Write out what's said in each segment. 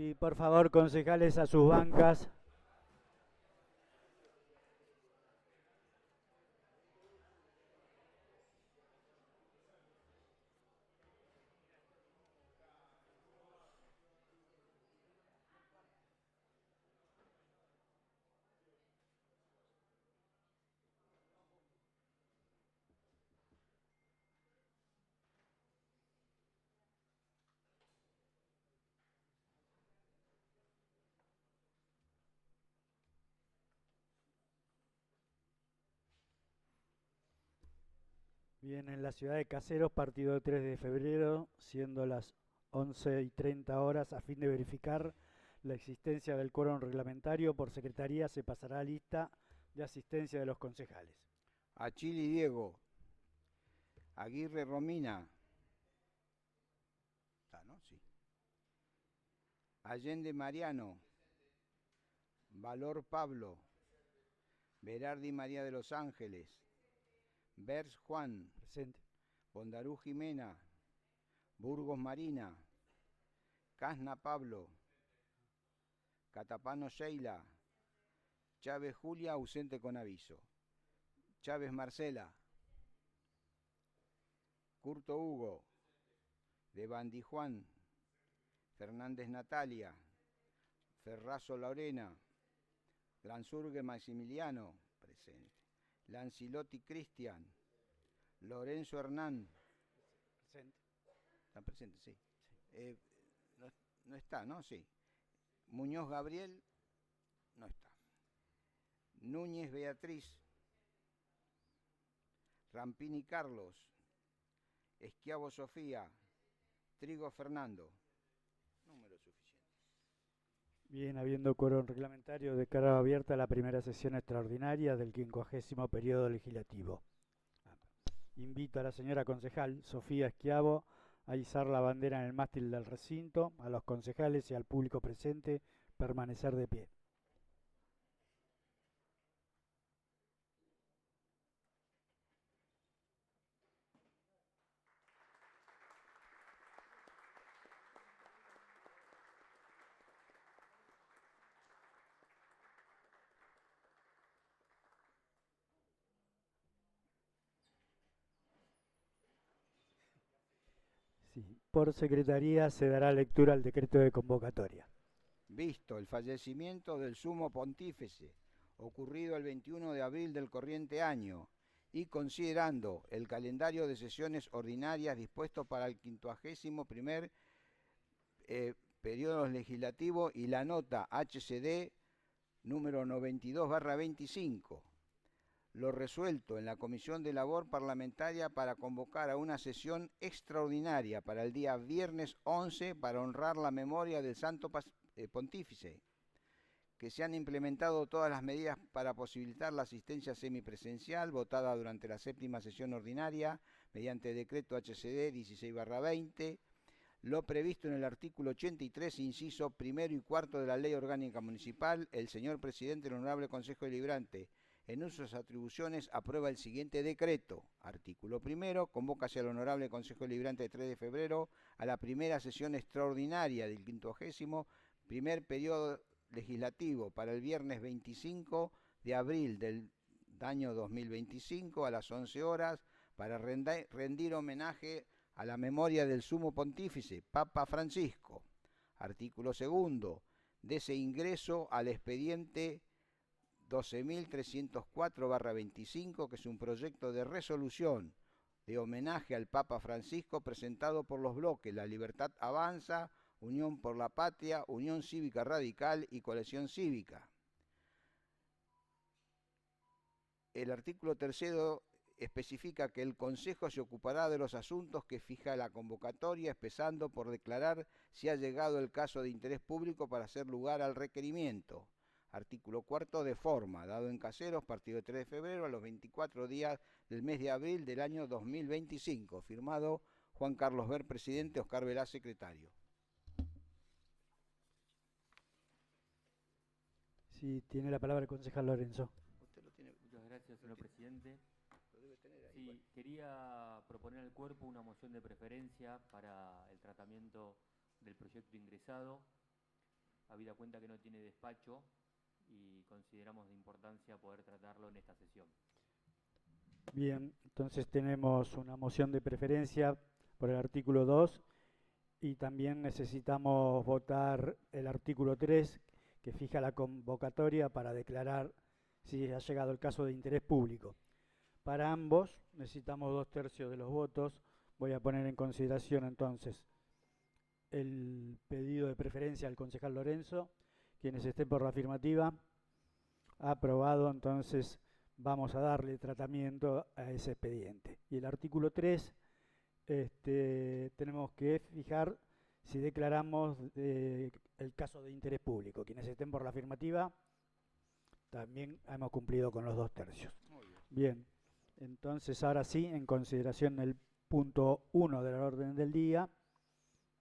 Sí, por favor, concejales a sus bancas. Bien, en la ciudad de Caseros, partido 3 de febrero, siendo las 11:30 a fin de verificar la existencia del quórum reglamentario, por secretaría se pasará a lista de asistencia de los concejales. Achili Diego. Aguirre Romina. ¿Está, no? Sí. Allende Mariano. Valor Pablo. Berardi María de los Ángeles. Bers Juan. Presente. Bondarú Jimena. Burgos Marina. Casna Pablo. Catapano Sheila. Chávez Julia, ausente con aviso. Chávez Marcela. Curto Hugo. De Bandi Juan. Fernández Natalia. Ferrazo Lorena. Gransurgue Maximiliano, presente. Lancilotti Cristian. Lorenzo Hernán. Presente. ¿Están presentes? Sí. No está, ¿no? Sí. Muñoz Gabriel, no está. Núñez Beatriz. Rampini Carlos. Esquiavo Sofía. Trigo Fernando. Número suficiente. Bien, habiendo quórum reglamentario, declaro abierta la primera sesión extraordinaria del 50º periodo legislativo. Invito a la señora concejal Sofía Esquiavo a izar la bandera en el mástil del recinto, a los concejales y al público presente permanecer de pie. Sí, por secretaría se dará lectura al decreto de convocatoria. Visto el fallecimiento del sumo pontífice, ocurrido el 21 de abril del corriente año, y considerando el calendario de sesiones ordinarias dispuesto para el 51º periodo legislativo y la nota HCD número 92/25, lo resuelto en la Comisión de Labor Parlamentaria para convocar a una sesión extraordinaria para el día viernes 11 para honrar la memoria del Santo Pontífice, que se han implementado todas las medidas para posibilitar la asistencia semipresencial votada durante la 7ª sesión ordinaria mediante decreto HCD 16/20, lo previsto en el artículo 83, inciso primero y cuarto de la Ley Orgánica Municipal. El señor presidente del Honorable Consejo Deliberante, en uso de sus atribuciones, aprueba el siguiente decreto. Artículo primero, convócase al Honorable Consejo Deliberante de 3 de febrero a la primera sesión extraordinaria del 51º periodo legislativo para el viernes 25 de abril del año 2025 a las 11 horas para rendir homenaje a la memoria del sumo pontífice, Papa Francisco. Artículo segundo, dese ingreso al expediente 12.304/25, que es un proyecto de resolución de homenaje al Papa Francisco presentado por los bloques La Libertad Avanza, Unión por la Patria, Unión Cívica Radical y Coalición Cívica. El artículo tercero especifica que el Consejo se ocupará de los asuntos que fija la convocatoria, empezando por declarar si ha llegado el caso de interés público para hacer lugar al requerimiento. Artículo cuarto, de forma, dado en Caseros, partido de 3 de febrero, a los 24 días del mes de abril del año 2025. Firmado Juan Carlos Ver, presidente, Oscar Velá, secretario. Sí, tiene la palabra el concejal Lorenzo. Usted lo tiene. Muchas gracias, señor presidente. Lo debe tener ahí. Sí, Bueno. quería proponer al cuerpo una moción de preferencia para el tratamiento del proyecto ingresado. habida cuenta que no tiene despacho y consideramos de importancia poder tratarlo en esta sesión. Bien, entonces tenemos una moción de preferencia por el artículo 2 y también necesitamos votar el artículo 3 que fija la convocatoria para declarar si ha llegado el caso de interés público. Para ambos necesitamos 2/3 de los votos. Voy a poner en consideración entonces el pedido de preferencia al concejal Lorenzo. Quienes estén por la afirmativa, aprobado. Entonces vamos a darle tratamiento a ese expediente. Y el artículo 3, tenemos que fijar si declaramos el caso de interés público. Quienes estén por la afirmativa, también hemos cumplido con los 2/3. Muy bien. Bien, entonces ahora sí, en consideración el punto 1 del orden del día,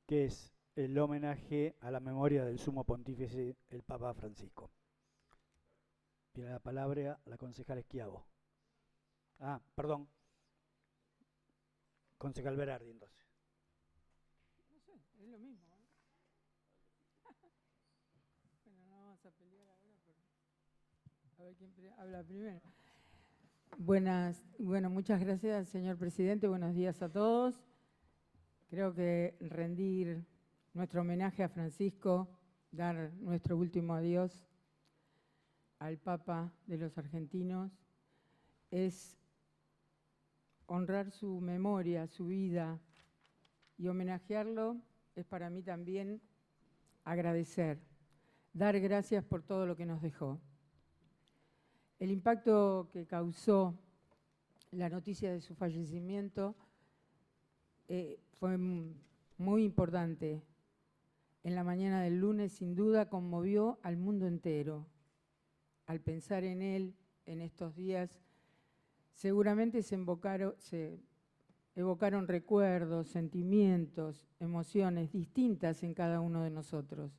que es el homenaje a la memoria del sumo pontífice, el Papa Francisco. Tiene la palabra la concejal Schiavo. Perdón. Concejal Berardi, entonces. No sé, es lo mismo. Bueno, no vamos a pelear ahora a ver quién habla primero. Bueno, muchas gracias, señor presidente. Buenos días a todos. Creo que rendir nuestro homenaje a Francisco, dar nuestro último adiós al Papa de los argentinos, es honrar su memoria, su vida, y homenajearlo es para mí también agradecer, dar gracias por todo lo que nos dejó. El impacto que causó la noticia de su fallecimiento fue muy importante. En la mañana del lunes, sin duda, conmovió al mundo entero. Al pensar en él en estos días, seguramente se evocaron recuerdos, sentimientos, emociones distintas en cada uno de nosotros.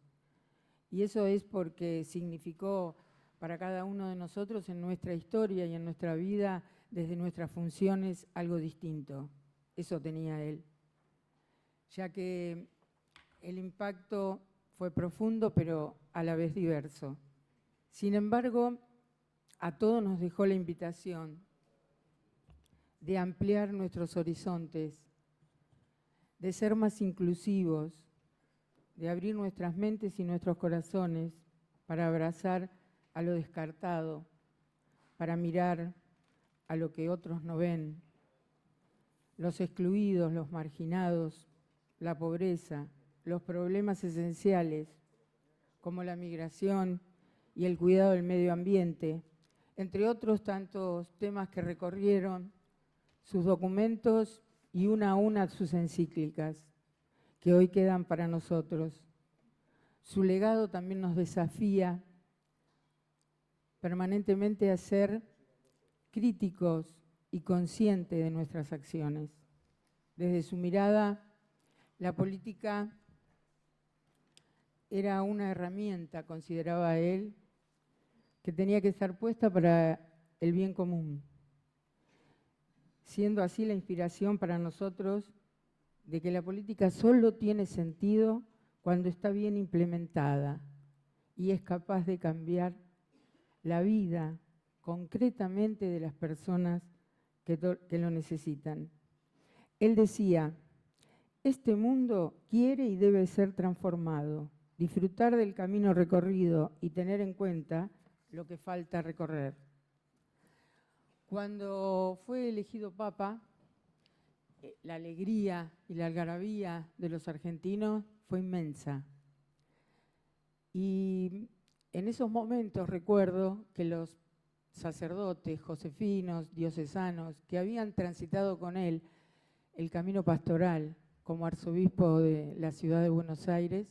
Y eso es porque significó para cada uno de nosotros en nuestra historia y en nuestra vida, desde nuestras funciones, algo distinto. Eso tenía él. Ya que el impacto fue profundo, pero a la vez diverso. Sin embargo, a todos nos dejó la invitación de ampliar nuestros horizontes, de ser más inclusivos, de abrir nuestras mentes y nuestros corazones para abrazar a lo descartado, para mirar a lo que otros no ven, los excluidos, los marginados, la pobreza, los problemas esenciales como la migración y el cuidado del medio ambiente, entre otros tantos temas que recorrieron sus documentos y una a una sus encíclicas, que hoy quedan para nosotros. Su legado también nos desafía permanentemente a ser críticos y conscientes de nuestras acciones. Desde su mirada, la política era una herramienta, consideraba él, que tenía que estar puesta para el bien común, siendo así la inspiración para nosotros de que la política solo tiene sentido cuando está bien implementada y es capaz de cambiar la vida concretamente de las personas que lo necesitan. Él decía, este mundo quiere y debe ser transformado, disfrutar del camino recorrido y tener en cuenta lo que falta recorrer. Cuando fue elegido Papa, la alegría y la algarabía de los argentinos fue inmensa. Y en esos momentos recuerdo que los sacerdotes, josefinos, diocesanos, que habían transitado con él el camino pastoral como arzobispo de la ciudad de Buenos Aires,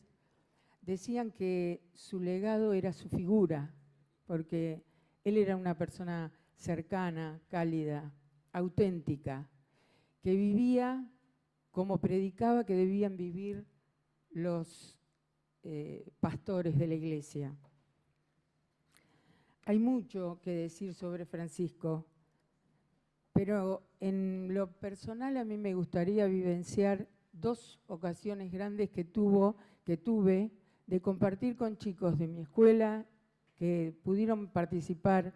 decían que su legado era su figura, porque él era una persona cercana, cálida, auténtica, que vivía como predicaba que debían vivir los pastores de la iglesia. Hay mucho que decir sobre Francisco, pero en lo personal a mí me gustaría vivenciar dos ocasiones grandes que tuve de compartir con chicos de mi escuela que pudieron participar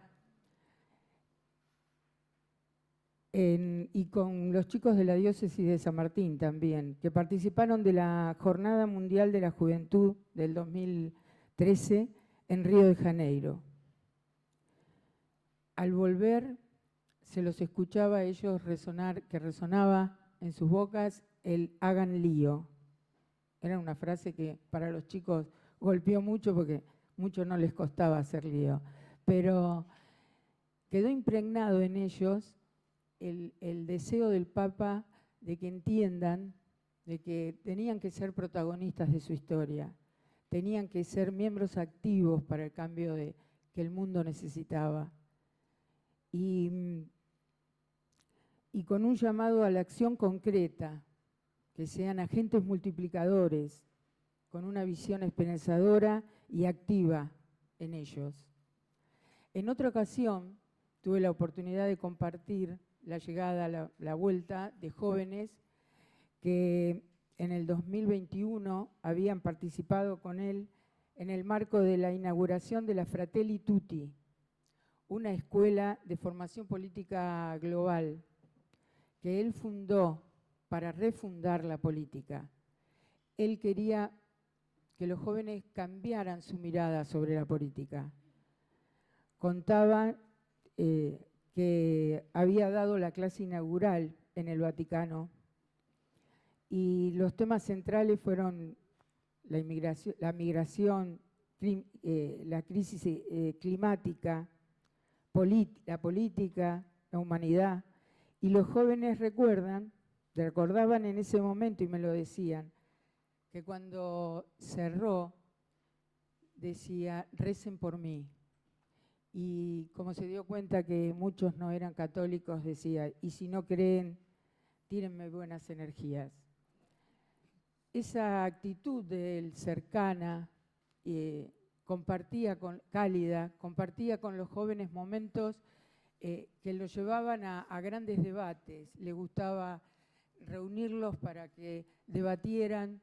y con los chicos de la diócesis de San Martín también, que participaron de la Jornada Mundial de la Juventud del 2013 en Río de Janeiro. Al volver, se los escuchaba a ellos resonar, que resonaba en sus bocas el hagan lío. Era una frase que para los chicos golpeó mucho porque mucho no les costaba hacer lío, pero quedó impregnado en ellos el deseo del Papa de que entiendan de que tenían que ser protagonistas de su historia, tenían que ser miembros activos para el cambio que el mundo necesitaba. Y con un llamado a la acción concreta, que sean agentes multiplicadores, con una visión esperanzadora y activa en ellos. En otra ocasión tuve la oportunidad de compartir la llegada, la vuelta de jóvenes que en el 2021 habían participado con él en el marco de la inauguración de la Fratelli Tutti, una escuela de formación política global que él fundó para refundar la política. Él quería que los jóvenes cambiaran su mirada sobre la política. Contaba que había dado la clase inaugural en el Vaticano y los temas centrales fueron la migración, la crisis climática, la política, la humanidad. Y los jóvenes recordaban en ese momento y me lo decían, que cuando cerró decía, recen por mí. Y como se dio cuenta que muchos no eran católicos, decía, y si no creen, tírenme buenas energías. Esa actitud de él cercana, cálida, compartía con los jóvenes momentos que los llevaban a grandes debates. Le gustaba reunirlos para que debatieran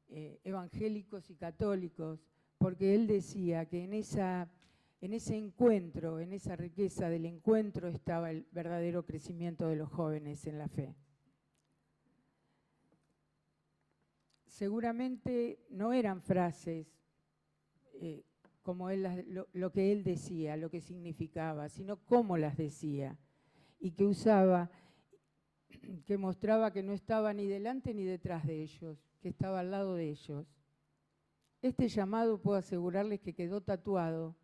evangélicos y católicos, porque él decía que en ese encuentro, en esa riqueza del encuentro estaba el verdadero crecimiento de los jóvenes en la fe. Seguramente no eran frases como lo que él decía, lo que significaba, sino cómo las decía y que usaba, que mostraba que no estaba ni delante ni detrás de ellos, que estaba al lado de ellos. Este llamado puedo asegurarles que quedó tatuado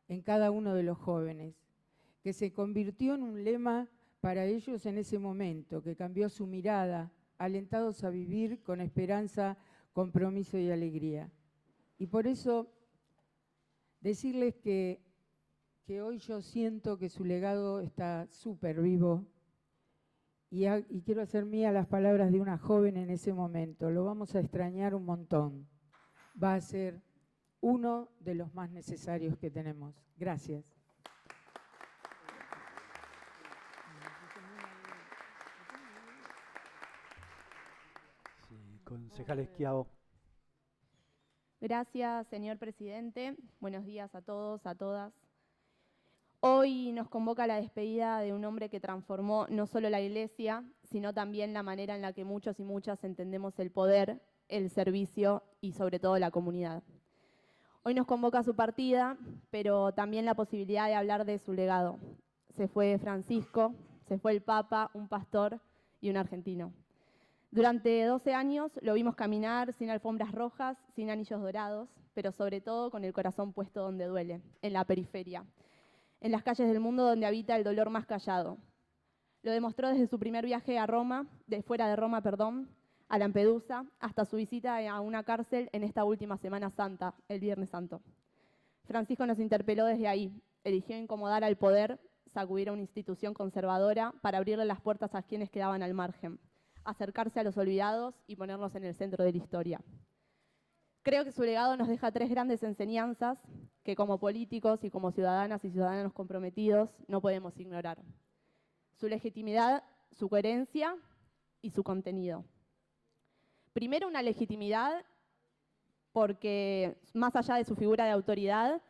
en cada uno de los jóvenes, que se convirtió en un lema para ellos en ese momento, que cambió su mirada, alentados a vivir con esperanza, compromiso y alegría. Y por eso decirles que hoy yo siento que su legado está súper vivo y quiero hacer mía las palabras de una joven en ese momento. Lo vamos a extrañar un montón. Va a ser uno de los más necesarios que tenemos. Gracias. Sí, concejal Schiavo. Gracias, señor presidente. Buenos días a todos, a todas. Hoy nos convoca la despedida de un hombre que transformó no solo la Iglesia, sino también la manera en la que muchos y muchas entendemos el poder, el servicio y sobre todo la comunidad. Hoy nos convoca su partida, pero también la posibilidad de hablar de su legado. Se fue Francisco, se fue el Papa, un pastor y un argentino. Durante 12 años lo vimos caminar sin alfombras rojas, sin anillos dorados, pero sobre todo con el corazón puesto donde duele, en la periferia, en las calles del mundo donde habita el dolor más callado. Lo demostró desde su primer viaje a fuera de Roma, a Lampedusa, hasta su visita a una cárcel en esta última Semana Santa, el Viernes Santo. Francisco nos interpeló desde ahí, eligió incomodar al poder, sacudir a una institución conservadora para abrirle las puertas a quienes quedaban al margen, acercarse a los olvidados y ponernos en el centro de la historia. Creo que su legado nos deja 3 grandes enseñanzas que como políticos y como ciudadanas y ciudadanos comprometidos no podemos ignorar. Su legitimidad, su coherencia y su contenido. Primero, una legitimidad porque más allá de su figura de autoridad,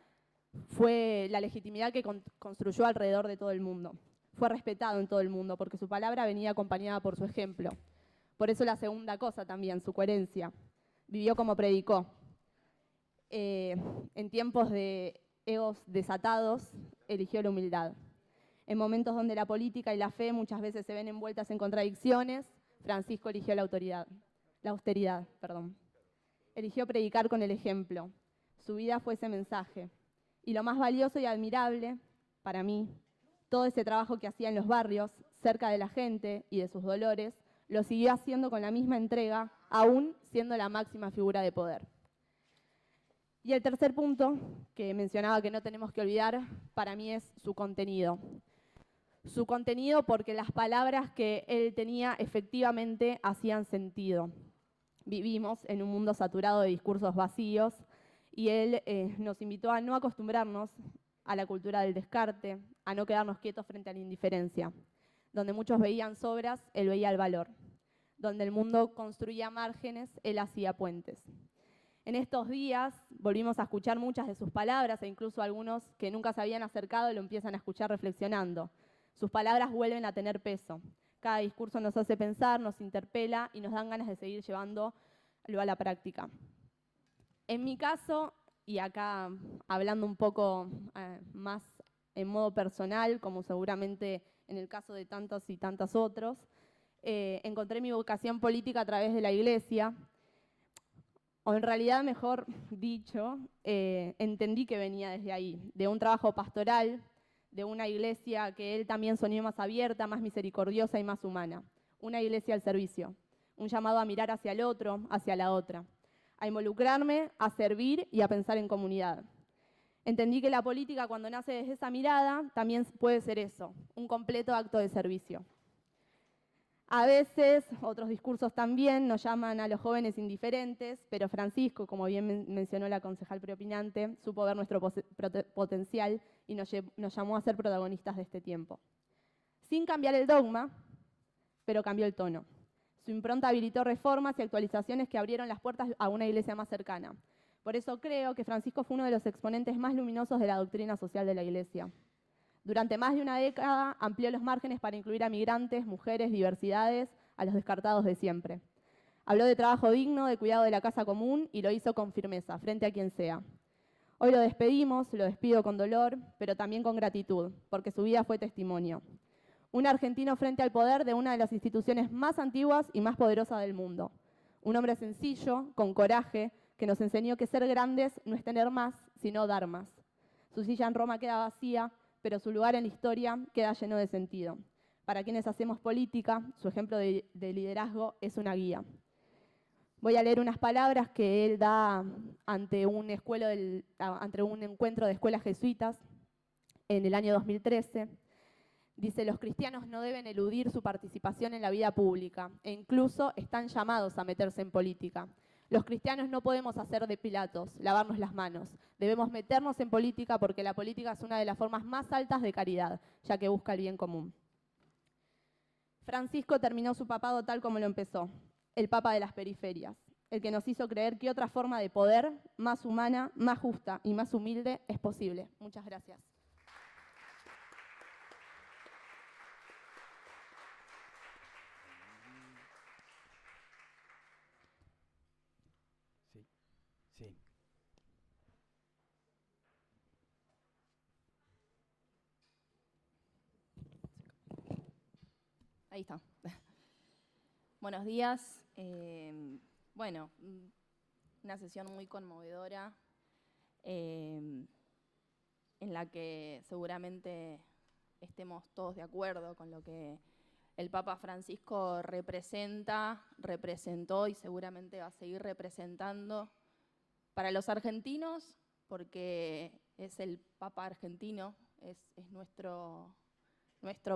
fue la legitimidad que construyó alrededor de todo el mundo. Fue respetado en todo el mundo, porque su palabra venía acompañada por su ejemplo. Por eso la segunda cosa también, su coherencia. Vivió como predicó. En tiempos de egos desatados, eligió la humildad. En momentos donde la política y la fe muchas veces se ven envueltas en contradicciones, Francisco eligió la austeridad. Eligió predicar con el ejemplo. Su vida fue ese mensaje. Y lo más valioso y admirable, para mí, todo ese trabajo que hacía en los barrios, cerca de la gente y de sus dolores, lo siguió haciendo con la misma entrega, aún siendo la máxima figura de poder. Y el tercer punto que mencionaba que no tenemos que olvidar, para mí es su contenido. Su contenido porque las palabras que él tenía efectivamente hacían sentido. Vivimos en un mundo saturado de discursos vacíos y él nos invitó a no acostumbrarnos a la cultura del descarte, a no quedarnos quietos frente a la indiferencia. Donde muchos veían sobras, él veía el valor. Donde el mundo construía márgenes, él hacía puentes. En estos días volvimos a escuchar muchas de sus palabras e incluso algunos que nunca se habían acercado lo empiezan a escuchar reflexionando. Sus palabras vuelven a tener peso. Cada discurso nos hace pensar, nos interpela y nos dan ganas de seguir llevándolo a la práctica. En mi caso, y acá hablando un poco más en modo personal, como seguramente en el caso de tantos y tantos otros, encontré mi vocación política a través de la iglesia, o en realidad, mejor dicho, entendí que venía desde ahí, de un trabajo pastoral, de una iglesia que él también soñó más abierta, más misericordiosa y más humana. Una iglesia al servicio, un llamado a mirar hacia el otro, hacia la otra, a involucrarme, a servir y a pensar en comunidad. Entendí que la política, cuando nace desde esa mirada, también puede ser eso, un completo acto de servicio. A veces, otros discursos también nos llaman a los jóvenes indiferentes, pero Francisco, como bien mencionó la concejal preopinante, supo ver nuestro potencial y nos llamó a ser protagonistas de este tiempo. Sin cambiar el dogma, pero cambió el tono. Su impronta habilitó reformas y actualizaciones que abrieron las puertas a una iglesia más cercana. Por eso creo que Francisco fue uno de los exponentes más luminosos de la doctrina social de la iglesia. Durante más de una década amplió los márgenes para incluir a migrantes, mujeres, diversidades, a los descartados de siempre. Habló de trabajo digno, de cuidado de la casa común y lo hizo con firmeza, frente a quien sea. Hoy lo despedimos, lo despido con dolor, pero también con gratitud, porque su vida fue testimonio. Un argentino frente al poder de una de las instituciones más antiguas y más poderosas del mundo. Un hombre sencillo, con coraje, que nos enseñó que ser grandes no es tener más, sino dar más. Su silla en Roma queda vacía, pero su lugar en la historia queda lleno de sentido. Para quienes hacemos política, su ejemplo de liderazgo es una guía. Voy a leer unas palabras que él da ante un encuentro de escuelas jesuitas en el año 2013. Dice: los cristianos no deben eludir su participación en la vida pública e incluso están llamados a meterse en política. Los cristianos no podemos hacer de Pilatos, lavarnos las manos. Debemos meternos en política porque la política es una de las formas más altas de caridad, ya que busca el bien común. Francisco terminó su papado tal como lo empezó, el papa de las periferias, el que nos hizo creer que otra forma de poder, más humana, más justa y más humilde, es posible. Muchas gracias. Sí. Ahí está. Buenos días. Bueno, una sesión muy conmovedora en la que seguramente estemos todos de acuerdo con lo que el Papa Francisco representó y seguramente va a seguir representando para los argentinos, porque es el Papa argentino, es nuestro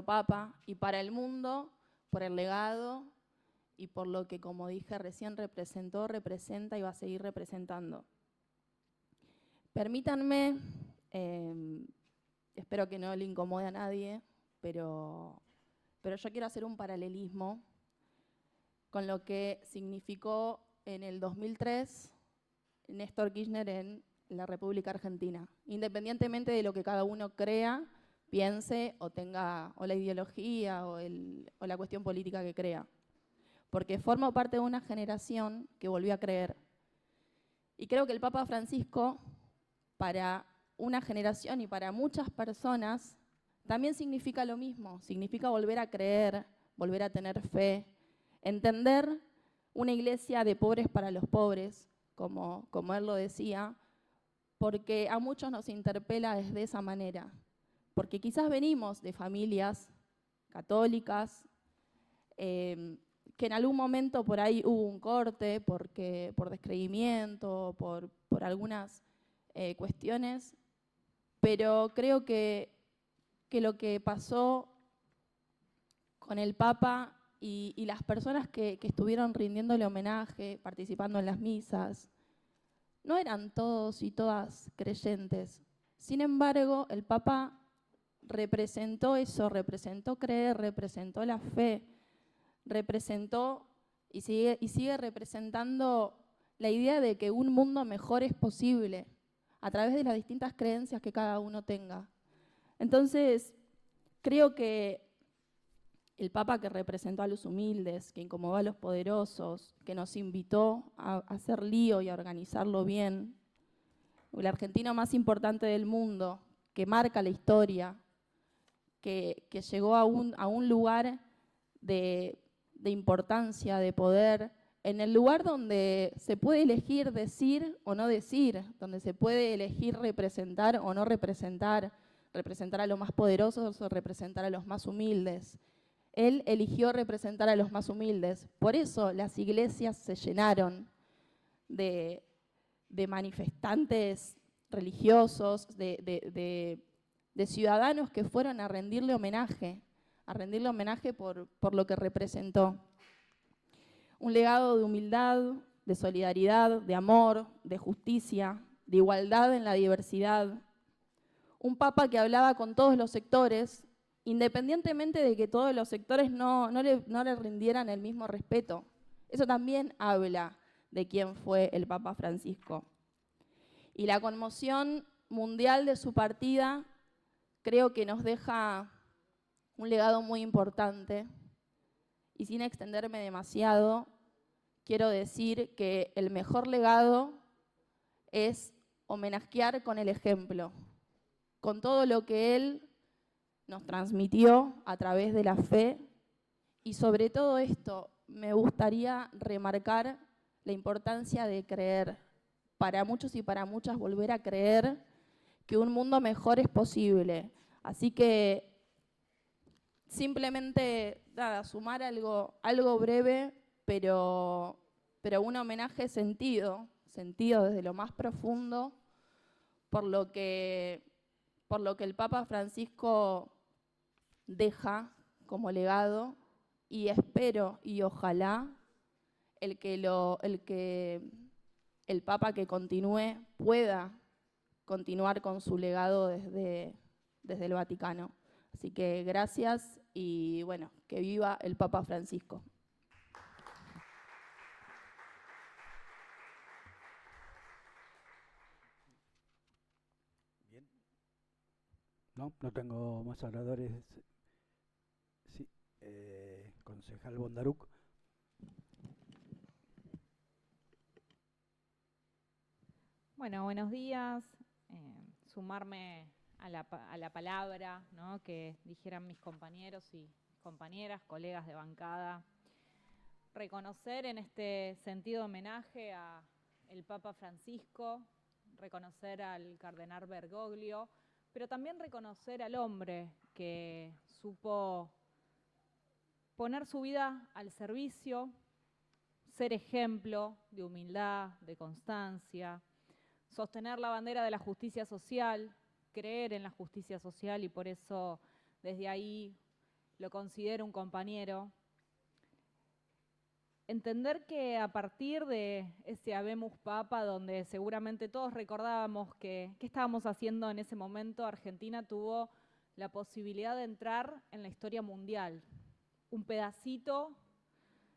Papa, y para el mundo, por el legado y por lo que, como dije recién, representó, representa y va a seguir representando. Permítanme, espero que no le incomode a nadie, pero yo quiero hacer un paralelismo con lo que significó en el 2003 Néstor Kirchner en la República Argentina, independientemente de lo que cada uno crea, piense o tenga, o la ideología o la cuestión política que crea. Porque formo parte de una generación que volvió a creer. Y creo que el Papa Francisco, para una generación y para muchas personas, también significa lo mismo, significa volver a creer, volver a tener fe, entender una iglesia de pobres para los pobres, como él lo decía, porque a muchos nos interpela desde esa manera. Porque quizás venimos de familias católicas, que en algún momento por ahí hubo un corte, por descreimiento, por algunas cuestiones, pero creo que lo que pasó con el Papa y las personas que estuvieron rindiéndole homenaje, participando en las misas, no eran todos y todas creyentes. Sin embargo, el Papa representó eso, representó creer, representó la fe, representó y sigue representando la idea de que un mundo mejor es posible a través de las distintas creencias que cada uno tenga. Entonces, creo que el Papa que representó a los humildes, que incomodó a los poderosos, que nos invitó a hacer lío y a organizarlo bien, el argentino más importante del mundo, que marca la historia, que llegó a un lugar de importancia, de poder, en el lugar donde se puede elegir decir o no decir, donde se puede elegir representar o no representar, representar a los más poderosos o representar a los más humildes. Él eligió representar a los más humildes. Por eso las iglesias se llenaron de manifestantes religiosos, de ciudadanos que fueron a rendirle homenaje por lo que representó. Un legado de humildad, de solidaridad, de amor, de justicia, de igualdad en la diversidad. Un Papa que hablaba con todos los sectores, independientemente de que todos los sectores no le rindieran el mismo respeto. Eso también habla de quién fue el Papa Francisco. Y la conmoción mundial de su partida creo que nos deja un legado muy importante. Y sin extenderme demasiado, quiero decir que el mejor legado es homenajear con el ejemplo, con todo lo que él nos transmitió a través de la fe. Y sobre todo esto, me gustaría remarcar la importancia de creer. Para muchos y para muchas, volver a creer que un mundo mejor es posible. Así que simplemente sumar algo breve, pero un homenaje sentido desde lo más profundo, por lo que el Papa Francisco deja como legado, y espero y ojalá el Papa que continúe pueda continuar con su legado desde el Vaticano. Así que gracias y bueno, que viva el Papa Francisco. Bien. No tengo más oradores. Sí, concejal Bondaruc. Bueno, buenos días. Sumarme a la palabra, ¿no?, que dijeran mis compañeros y compañeras, colegas de bancada. Reconocer en este sentido homenaje al Papa Francisco, reconocer al cardenal Bergoglio, pero también reconocer al hombre que supo poner su vida al servicio, ser ejemplo de humildad, de constancia, sostener la bandera de la justicia social, creer en la justicia social, y por eso desde ahí lo considero un compañero. Entender que a partir de ese Habemus Papa, donde seguramente todos recordábamos qué estábamos haciendo en ese momento, Argentina tuvo la posibilidad de entrar en la historia mundial. Un pedacito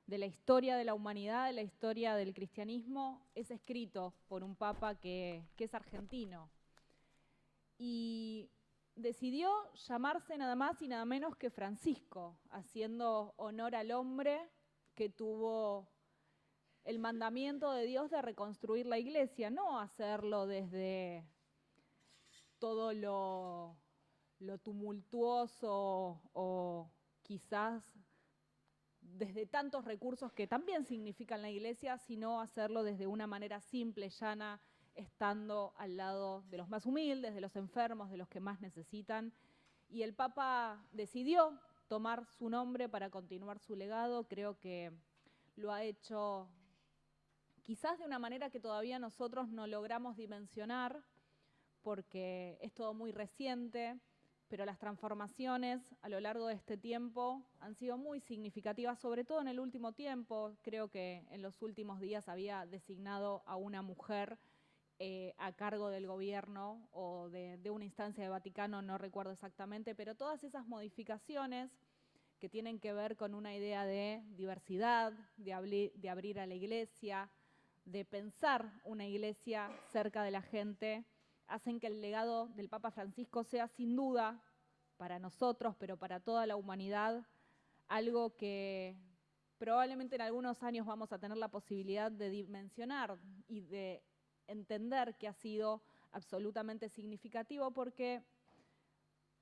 de la historia de la humanidad, de la historia del cristianismo, es escrito por un papa que es argentino. Y decidió llamarse nada más y nada menos que Francisco, haciendo honor al hombre que tuvo el mandamiento de Dios de reconstruir la iglesia, no hacerlo desde todo lo tumultuoso o quizás desde tantos recursos que también significan la iglesia, sino hacerlo desde una manera simple, llana, estando al lado de los más humildes, de los enfermos, de los que más necesitan. Y el Papa decidió tomar su nombre para continuar su legado. Creo que lo ha hecho quizás de una manera que todavía nosotros no logramos dimensionar, porque es todo muy reciente, pero las transformaciones a lo largo de este tiempo han sido muy significativas, sobre todo en el último tiempo. Creo que en los últimos días había designado a una mujer a cargo del gobierno o de una instancia de Vaticano, no recuerdo exactamente, pero todas esas modificaciones que tienen que ver con una idea de diversidad, de abrir a la iglesia, de pensar una iglesia cerca de la gente, hacen que el legado del Papa Francisco sea sin duda para nosotros, pero para toda la humanidad, algo que probablemente en algunos años vamos a tener la posibilidad de dimensionar y de entender que ha sido absolutamente significativo, porque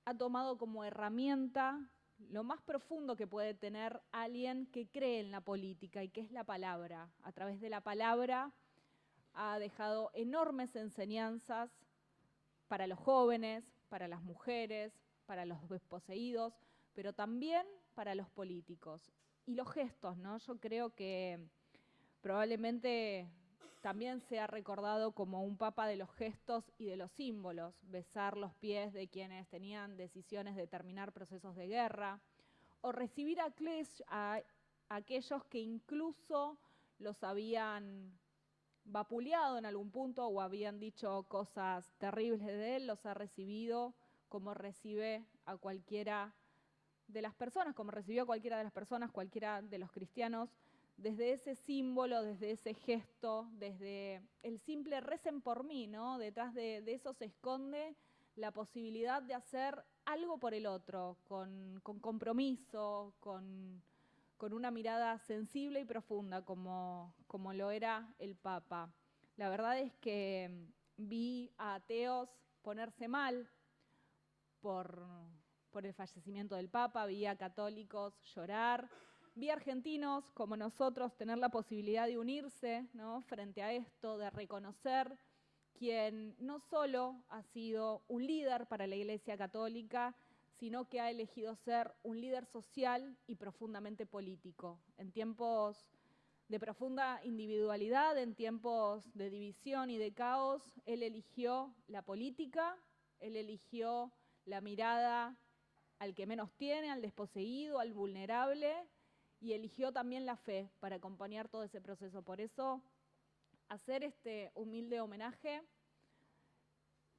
ha tomado como herramienta lo más profundo que puede tener alguien que cree en la política, y que es la palabra. A través de la palabra ha dejado enormes enseñanzas para los jóvenes, para las mujeres, para los desposeídos, pero también para los políticos. Y los gestos, ¿no? Yo creo que probablemente también se ha recordado como un papa de los gestos y de los símbolos, besar los pies de quienes tenían decisiones de terminar procesos de guerra, o recibir a aquellos que incluso los habían vapuleado en algún punto o habían dicho cosas terribles de él, los ha recibido como recibe a cualquiera de las personas, como recibió a cualquiera de las personas, cualquiera de los cristianos, desde ese símbolo, desde ese gesto, desde el simple recen por mí, ¿no? Detrás de eso se esconde la posibilidad de hacer algo por el otro, con compromiso, con una mirada sensible y profunda, como lo era el Papa. La verdad es que vi a ateos ponerse mal por el fallecimiento del Papa, vi a católicos llorar, vi a argentinos como nosotros tener la posibilidad de unirse, ¿no?, frente a esto, de reconocer quien no solo ha sido un líder para la Iglesia Católica, sino que ha elegido ser un líder social y profundamente político. En tiempos de profunda individualidad, en tiempos de división y de caos, él eligió la política, él eligió la mirada al que menos tiene, al desposeído, al vulnerable, y eligió también la fe para acompañar todo ese proceso. Por eso, hacer este humilde homenaje,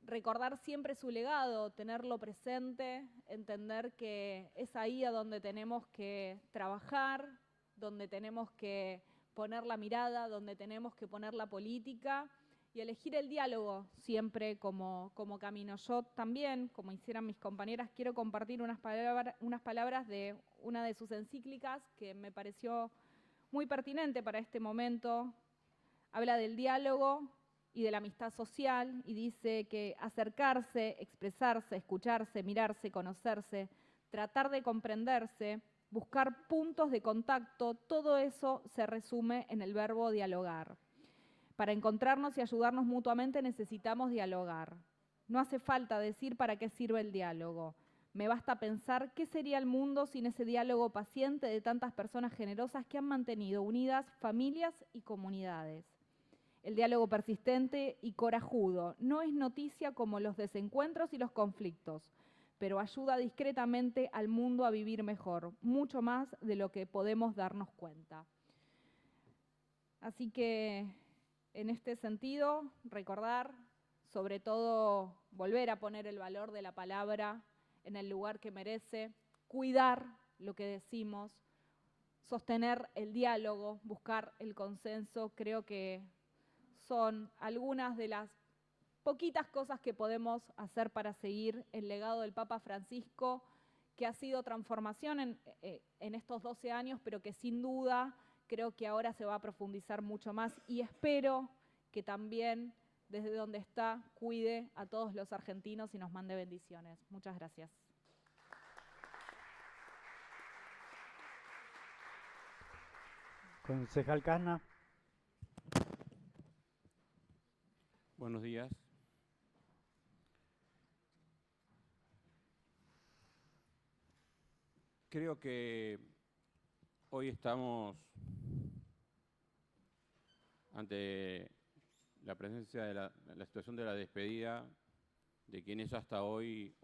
recordar siempre su legado, tenerlo presente, entender que es ahí a donde tenemos que trabajar, donde tenemos que poner la mirada, donde tenemos que poner la política y elegir el diálogo siempre como camino. Yo también, como hicieran mis compañeras, quiero compartir unas palabras de una de sus encíclicas que me pareció muy pertinente para este momento. Habla del diálogo y de la amistad social, y dice que acercarse, expresarse, escucharse, mirarse, conocerse, tratar de comprenderse, buscar puntos de contacto, todo eso se resume en el verbo dialogar. Para encontrarnos y ayudarnos mutuamente necesitamos dialogar. No hace falta decir para qué sirve el diálogo. Me basta pensar qué sería el mundo sin ese diálogo paciente de tantas personas generosas que han mantenido unidas familias y comunidades. El diálogo persistente y corajudo no es noticia como los desencuentros y los conflictos, pero ayuda discretamente al mundo a vivir mejor, mucho más de lo que podemos darnos cuenta. Así que, en este sentido, recordar, sobre todo, volver a poner el valor de la palabra en el lugar que merece, cuidar lo que decimos, sostener el diálogo, buscar el consenso. Creo que son algunas de las poquitas cosas que podemos hacer para seguir el legado del Papa Francisco, que ha sido transformación en estos 12 años, pero que sin duda creo que ahora se va a profundizar mucho más, y espero que también desde donde está cuide a todos los argentinos y nos mande bendiciones. Muchas gracias. Concejal Casna. Buenos días. Creo que hoy estamos ante la presencia de la situación de la despedida de quien es hasta hoy,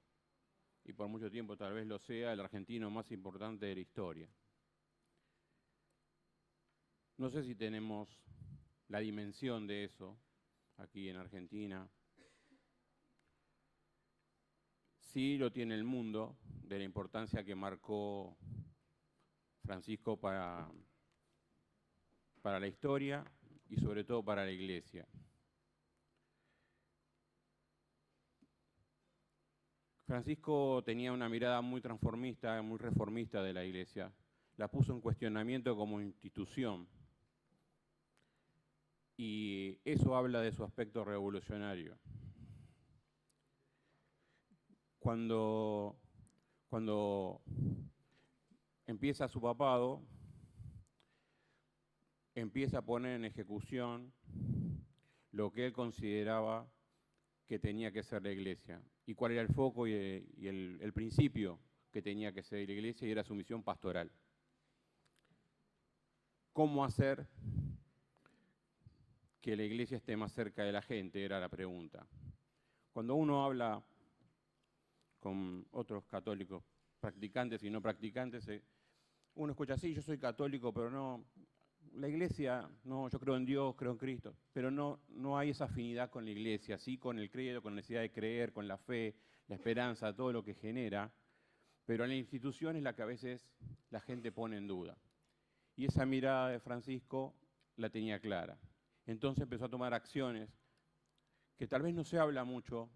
y por mucho tiempo tal vez lo sea, el argentino más importante de la historia. No sé si tenemos la dimensión de eso aquí en Argentina. Sí lo tiene el mundo, de la importancia que marcó Francisco para la historia y sobre todo para la Iglesia. Francisco tenía una mirada muy transformista, muy reformista de la Iglesia. La puso en cuestionamiento como institución. Y eso habla de su aspecto revolucionario. Cuando empieza su papado, empieza a poner en ejecución lo que él consideraba que tenía que ser la Iglesia, y cuál era el foco y el principio que tenía que ser la Iglesia, y era su misión pastoral. ¿Cómo hacer que la Iglesia esté más cerca de la gente? Era la pregunta. Cuando uno habla con otros católicos, practicantes y no practicantes, uno escucha, sí, yo soy católico, pero no, la Iglesia, no, yo creo en Dios, creo en Cristo, pero no hay esa afinidad con la Iglesia, sí con el credo, con la necesidad de creer, con la fe, la esperanza, todo lo que genera, pero en la institución es la que a veces la gente pone en duda. Y esa mirada de Francisco la tenía clara. Entonces empezó a tomar acciones que tal vez no se habla mucho,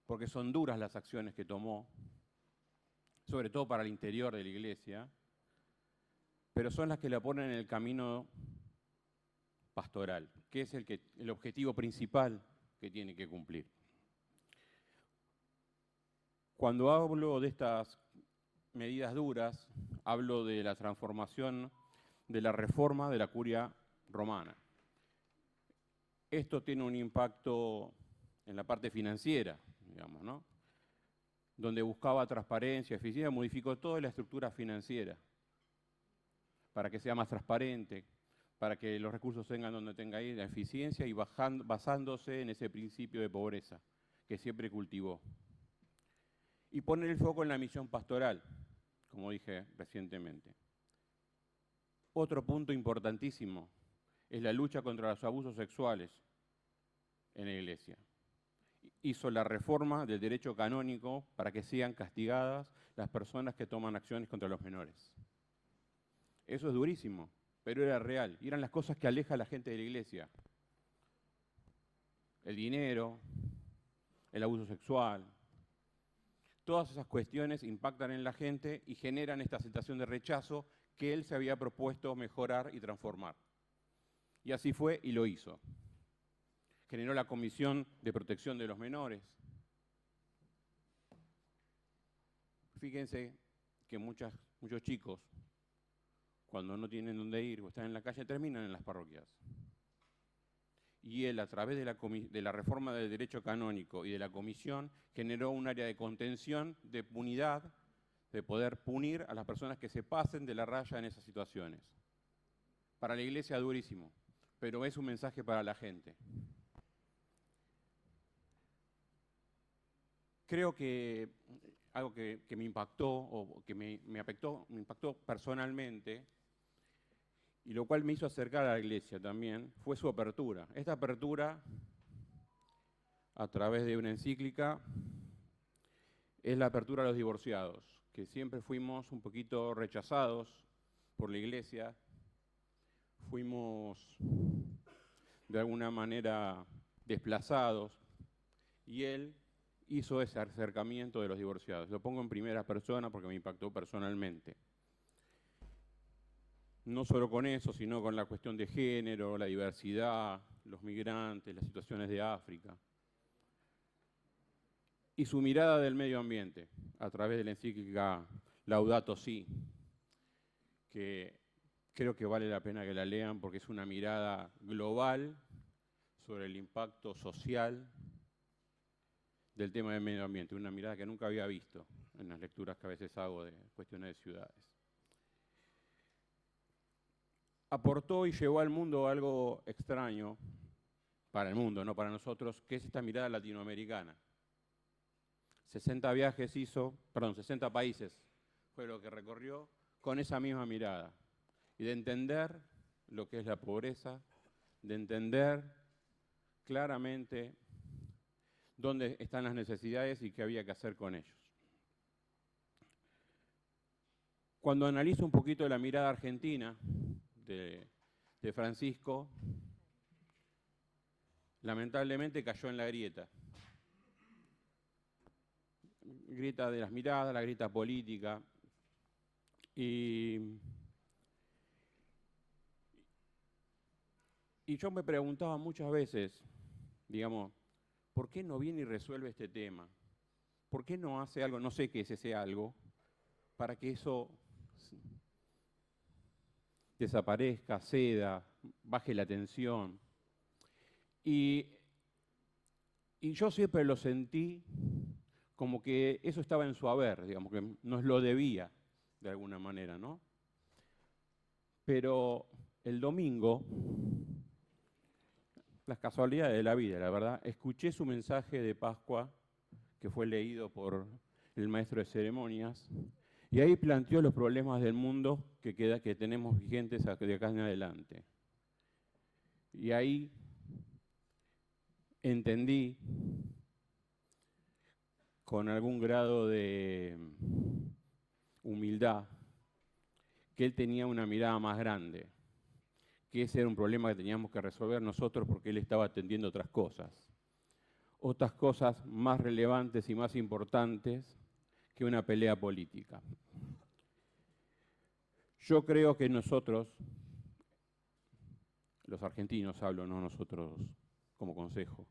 porque son duras las acciones que tomó, sobre todo para el interior de la Iglesia, pero son las que la ponen en el camino pastoral, que es el objetivo principal que tiene que cumplir. Cuando hablo de estas medidas duras, hablo de la transformación, de la reforma de la curia romana. Esto tiene un impacto en la parte financiera, digamos, ¿no? Donde buscaba transparencia, eficiencia, modificó toda la estructura financiera para que sea más transparente, para que los recursos tengan donde tenga ahí la eficiencia, y basándose en ese principio de pobreza que siempre cultivó. Y poner el foco en la misión pastoral, como dije recientemente. Otro punto importantísimo es la lucha contra los abusos sexuales en la Iglesia. Hizo la reforma del derecho canónico para que sean castigadas las personas que toman acciones contra los menores. Eso es durísimo, pero era real, y eran las cosas que alejan a la gente de la Iglesia. El dinero, el abuso sexual, todas esas cuestiones impactan en la gente y generan esta sensación de rechazo que él se había propuesto mejorar y transformar. Y así fue y lo hizo. Generó la Comisión de Protección de los Menores. Fíjense que muchos chicos, cuando no tienen dónde ir o están en la calle, terminan en las parroquias. Y él, a través de la reforma del derecho canónico y de la comisión, generó un área de contención, de punidad, de poder punir a las personas que se pasen de la raya en esas situaciones. Para la Iglesia durísimo, pero es un mensaje para la gente. Creo que algo que me impactó, o que me impactó personalmente, y lo cual me hizo acercar a la Iglesia también, fue su apertura. Esta apertura, a través de una encíclica, es la apertura a los divorciados, que siempre fuimos un poquito rechazados por la iglesia, fuimos de alguna manera desplazados y él hizo ese acercamiento de los divorciados. Lo pongo en primera persona porque me impactó personalmente. No solo con eso, sino con la cuestión de género, la diversidad, los migrantes, las situaciones de África. Y su mirada del medio ambiente, a través de la encíclica Laudato Si, que creo que vale la pena que la lean porque es una mirada global sobre el impacto social del tema del medio ambiente, una mirada que nunca había visto en las lecturas que a veces hago de cuestiones de ciudades. Aportó y llevó al mundo algo extraño, para el mundo, no para nosotros, que es esta mirada latinoamericana. 60 países fue lo que recorrió con esa misma mirada. Y de entender lo que es la pobreza, de entender claramente dónde están las necesidades y qué había que hacer con ellos. Cuando analizo un poquito la mirada argentina de Francisco, lamentablemente cayó en la grieta. Grieta de las miradas, la grieta política. Y yo me preguntaba muchas veces, digamos, ¿por qué no viene y resuelve este tema? ¿Por qué no hace algo, no sé qué es ese algo, para que eso desaparezca, ceda, baje la tensión? Y yo siempre lo sentí como que eso estaba en su haber, digamos, que nos lo debía de alguna manera, ¿no? Pero el domingo, las casualidades de la vida, la verdad, escuché su mensaje de Pascua, que fue leído por el maestro de ceremonias, y ahí planteó los problemas del mundo que tenemos vigentes de acá en adelante. Y ahí entendí, con algún grado de humildad, que él tenía una mirada más grande, que ese era un problema que teníamos que resolver nosotros porque él estaba atendiendo otras cosas más relevantes y más importantes que una pelea política. Yo creo que nosotros, los argentinos hablo, no nosotros como consejo,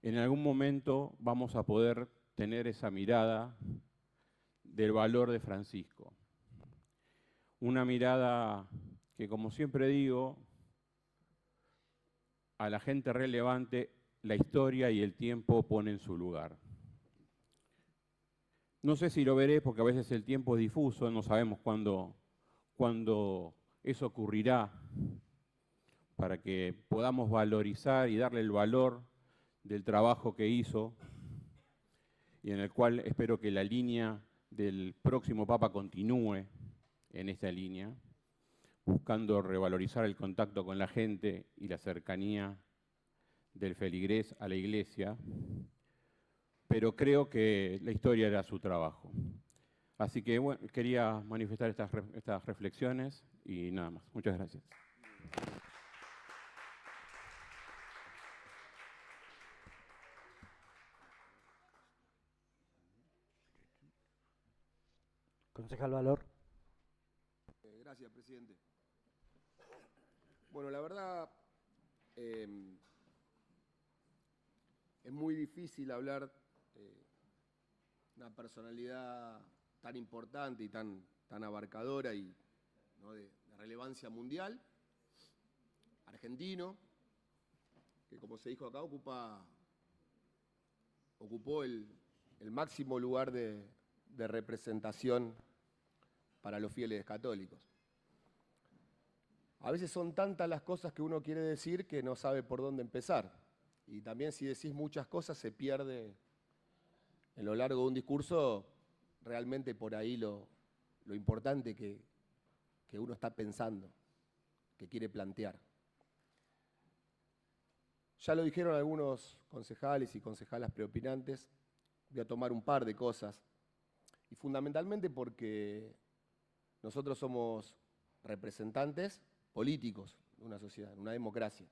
en algún momento vamos a poder tener esa mirada del valor de Francisco. Una mirada que, como siempre digo, a la gente relevante la historia y el tiempo ponen en su lugar. No sé si lo veré porque a veces el tiempo es difuso, no sabemos cuándo eso ocurrirá, para que podamos valorizar y darle el valor del trabajo que hizo y en el cual espero que la línea del próximo Papa continúe en esta línea, buscando revalorizar el contacto con la gente y la cercanía del feligrés a la iglesia, pero creo que la historia era su trabajo. Así que bueno, quería manifestar estas reflexiones y nada más. Muchas gracias. Concejal Valor. Gracias, presidente. Bueno, la verdad, es muy difícil hablar de una personalidad tan importante y tan abarcadora y ¿no? de relevancia mundial, argentino, que como se dijo acá ocupó el máximo lugar de representación para los fieles católicos. A veces son tantas las cosas que uno quiere decir que no sabe por dónde empezar. Y también si decís muchas cosas se pierde en lo largo de un discurso realmente por ahí lo importante que uno está pensando, que quiere plantear. Ya lo dijeron algunos concejales y concejalas preopinantes, voy a tomar un par de cosas. Y fundamentalmente porque Nosotros somos representantes políticos de una sociedad, una democracia.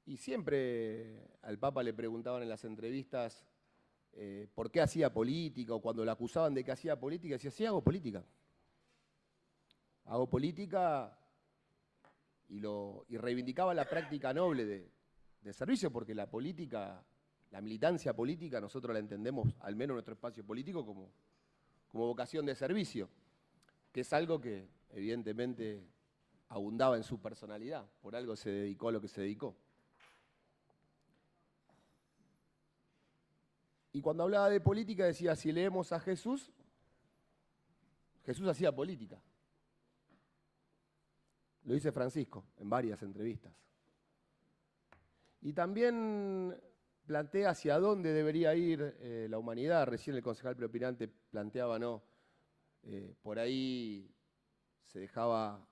Y siempre al Papa le preguntaban en las entrevistas por qué hacía política, o cuando le acusaban de que hacía política, decía, sí, hago política. Hago política y reivindicaba la práctica noble de servicio, porque la política, la militancia política, nosotros la entendemos, al menos en nuestro espacio político, como vocación de servicio, que es algo que evidentemente abundaba en su personalidad, por algo se dedicó a lo que se dedicó. Y cuando hablaba de política decía, si leemos a Jesús, Jesús hacía política. Lo dice Francisco en varias entrevistas. Y también plantea hacia dónde debería ir la humanidad. Recién el concejal preopinante planteaba, ¿no? Por ahí se dejaba,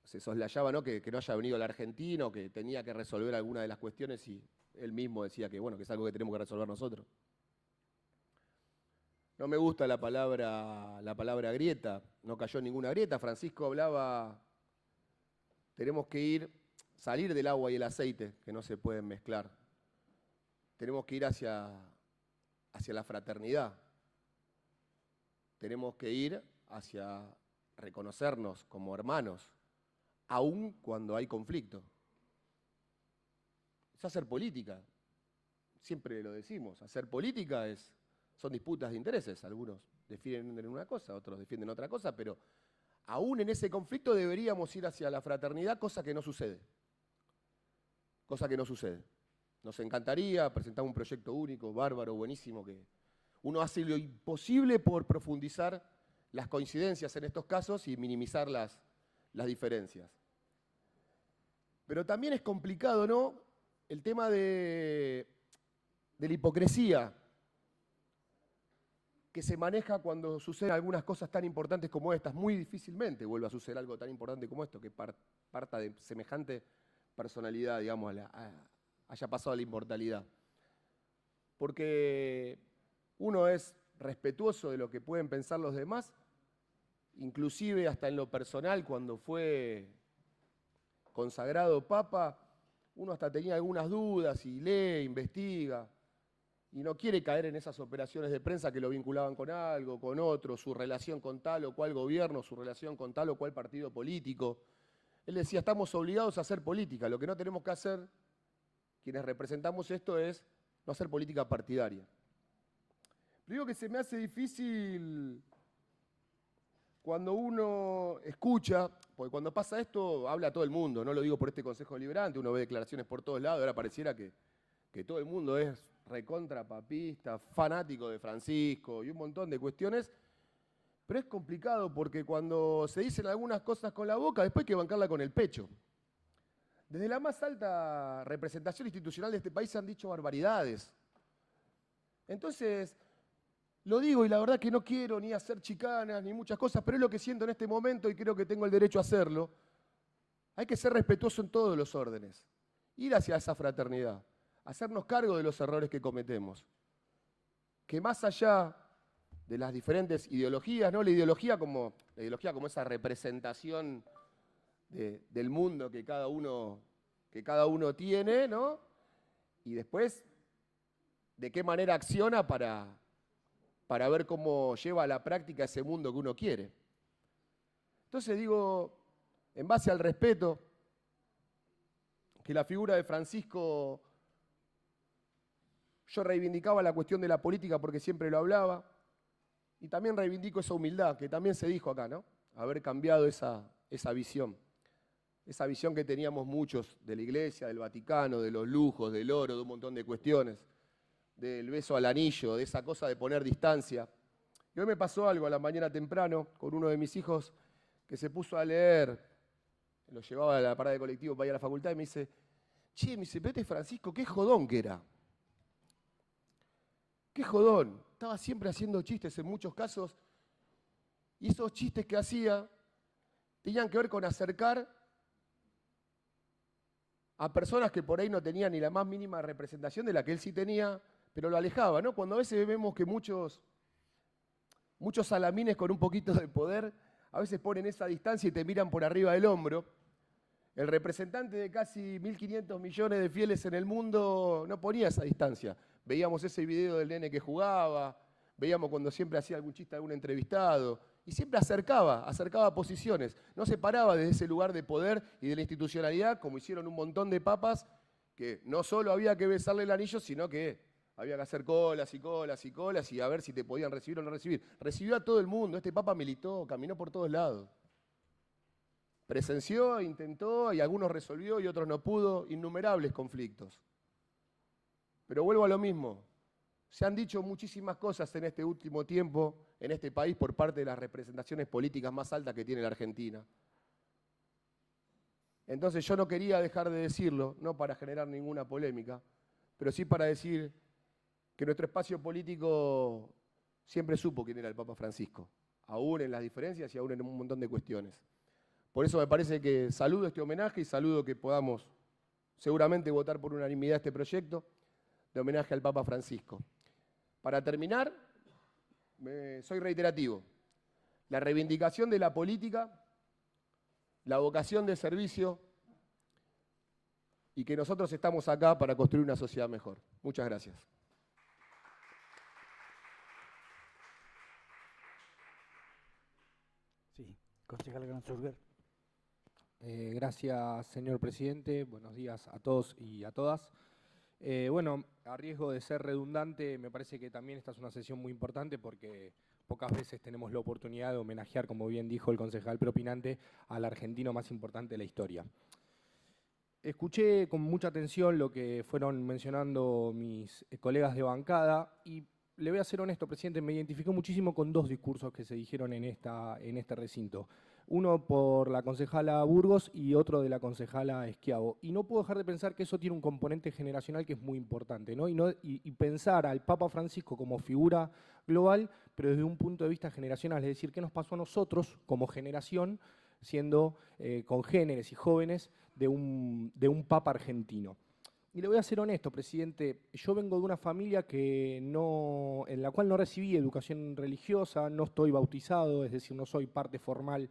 se soslayaba, ¿no? Que no haya venido el argentino, que tenía que resolver alguna de las cuestiones, y él mismo decía que, bueno, que es algo que tenemos que resolver nosotros. No me gusta la palabra grieta, no cayó en ninguna grieta. Francisco hablaba, tenemos que salir del agua y el aceite, que no se pueden mezclar. Tenemos que ir hacia la fraternidad. Tenemos que ir hacia reconocernos como hermanos, aun cuando hay conflicto. Es hacer política. Siempre lo decimos, hacer política son disputas de intereses. Algunos defienden una cosa, otros defienden otra cosa, pero aún en ese conflicto deberíamos ir hacia la fraternidad, cosa que no sucede. Cosa que no sucede. Nos encantaría presentar un proyecto único, bárbaro, buenísimo, que uno hace lo imposible por profundizar las coincidencias en estos casos y minimizar las diferencias. Pero también es complicado, ¿no?, el tema de la hipocresía que se maneja cuando suceden algunas cosas tan importantes como estas. Muy difícilmente vuelve a suceder algo tan importante como esto, que parta de semejante personalidad, digamos, haya pasado a la inmortalidad. Porque uno es respetuoso de lo que pueden pensar los demás, inclusive hasta en lo personal, cuando fue consagrado Papa, uno hasta tenía algunas dudas y lee, investiga, y no quiere caer en esas operaciones de prensa que lo vinculaban con algo, con otro, su relación con tal o cual gobierno, su relación con tal o cual partido político. Él decía, estamos obligados a hacer política, lo que no tenemos que hacer, quienes representamos esto, es no hacer política partidaria. Pero digo que se me hace difícil cuando uno escucha, porque cuando pasa esto habla todo el mundo, no lo digo por este Consejo Deliberante, uno ve declaraciones por todos lados, ahora pareciera que todo el mundo es recontra papista, fanático de Francisco y un montón de cuestiones, pero es complicado porque cuando se dicen algunas cosas con la boca, después hay que bancarla con el pecho. Desde la más alta representación institucional de este país se han dicho barbaridades. Entonces, lo digo y la verdad que no quiero ni hacer chicanas ni muchas cosas, pero es lo que siento en este momento y creo que tengo el derecho a hacerlo. Hay que ser respetuoso en todos los órdenes, ir hacia esa fraternidad, hacernos cargo de los errores que cometemos. Que más allá de las diferentes ideologías, ¿no? La ideología como esa representación del mundo que cada uno tiene, ¿no? Y después, de qué manera acciona para ver cómo lleva a la práctica ese mundo que uno quiere. Entonces digo, en base al respeto, que la figura de Francisco, yo reivindicaba la cuestión de la política porque siempre lo hablaba, y también reivindico esa humildad, que también se dijo acá, ¿no? Haber cambiado esa visión que teníamos muchos de la Iglesia, del Vaticano, de los lujos, del oro, de un montón de cuestiones, del beso al anillo, de esa cosa de poner distancia. Y hoy me pasó algo a la mañana temprano con uno de mis hijos que se puso a leer, lo llevaba a la parada de colectivo para ir a la facultad y me dice, pero este Francisco, qué jodón que era. Qué jodón. Estaba siempre haciendo chistes en muchos casos y esos chistes que hacía tenían que ver con acercar a personas que por ahí no tenían ni la más mínima representación de la que él sí tenía, pero lo alejaba, ¿no? Cuando a veces vemos que muchos muchos salamines con un poquito de poder a veces ponen esa distancia y te miran por arriba del hombro. El representante de casi 1.500 millones de fieles en el mundo no ponía esa distancia. Veíamos ese video del nene que jugaba, veíamos cuando siempre hacía algún chiste a algún entrevistado, y siempre acercaba posiciones. No se paraba desde ese lugar de poder y de la institucionalidad, como hicieron un montón de papas, que no solo había que besarle el anillo, sino que había que hacer colas y colas y colas y a ver si te podían recibir o no recibir. Recibió a todo el mundo, este papa militó, caminó por todos lados. Presenció, intentó y algunos resolvió y otros no pudo, innumerables conflictos. Pero vuelvo a lo mismo, se han dicho muchísimas cosas en este último tiempo en este país por parte de las representaciones políticas más altas que tiene la Argentina. Entonces yo no quería dejar de decirlo, no para generar ninguna polémica, pero sí para decir que nuestro espacio político siempre supo quién era el Papa Francisco, aún en las diferencias y aún en un montón de cuestiones. Por eso me parece que saludo este homenaje y saludo que podamos seguramente votar por unanimidad este proyecto de homenaje al Papa Francisco. Para terminar, soy reiterativo. La reivindicación de la política, la vocación de servicio y que nosotros estamos acá para construir una sociedad mejor. Muchas gracias. Sí, concejal Granzurger. Gracias, señor presidente. Buenos días a todos y a todas. Bueno, a riesgo de ser redundante, me parece que también esta es una sesión muy importante porque pocas veces tenemos la oportunidad de homenajear, como bien dijo el concejal propinante, al argentino más importante de la historia. Escuché con mucha atención lo que fueron mencionando mis colegas de bancada y le voy a ser honesto, presidente, me identifico muchísimo con dos discursos que se dijeron en este recinto. Uno por la concejala Burgos y otro de la concejala Schiavo. Y no puedo dejar de pensar que eso tiene un componente generacional que es muy importante, ¿no? Y pensar al Papa Francisco como figura global, pero desde un punto de vista generacional, es decir, qué nos pasó a nosotros como generación, siendo congéneres y jóvenes de un Papa argentino. Y le voy a ser honesto, presidente, yo vengo de una familia en la cual no recibí educación religiosa, no estoy bautizado, es decir, no soy parte formal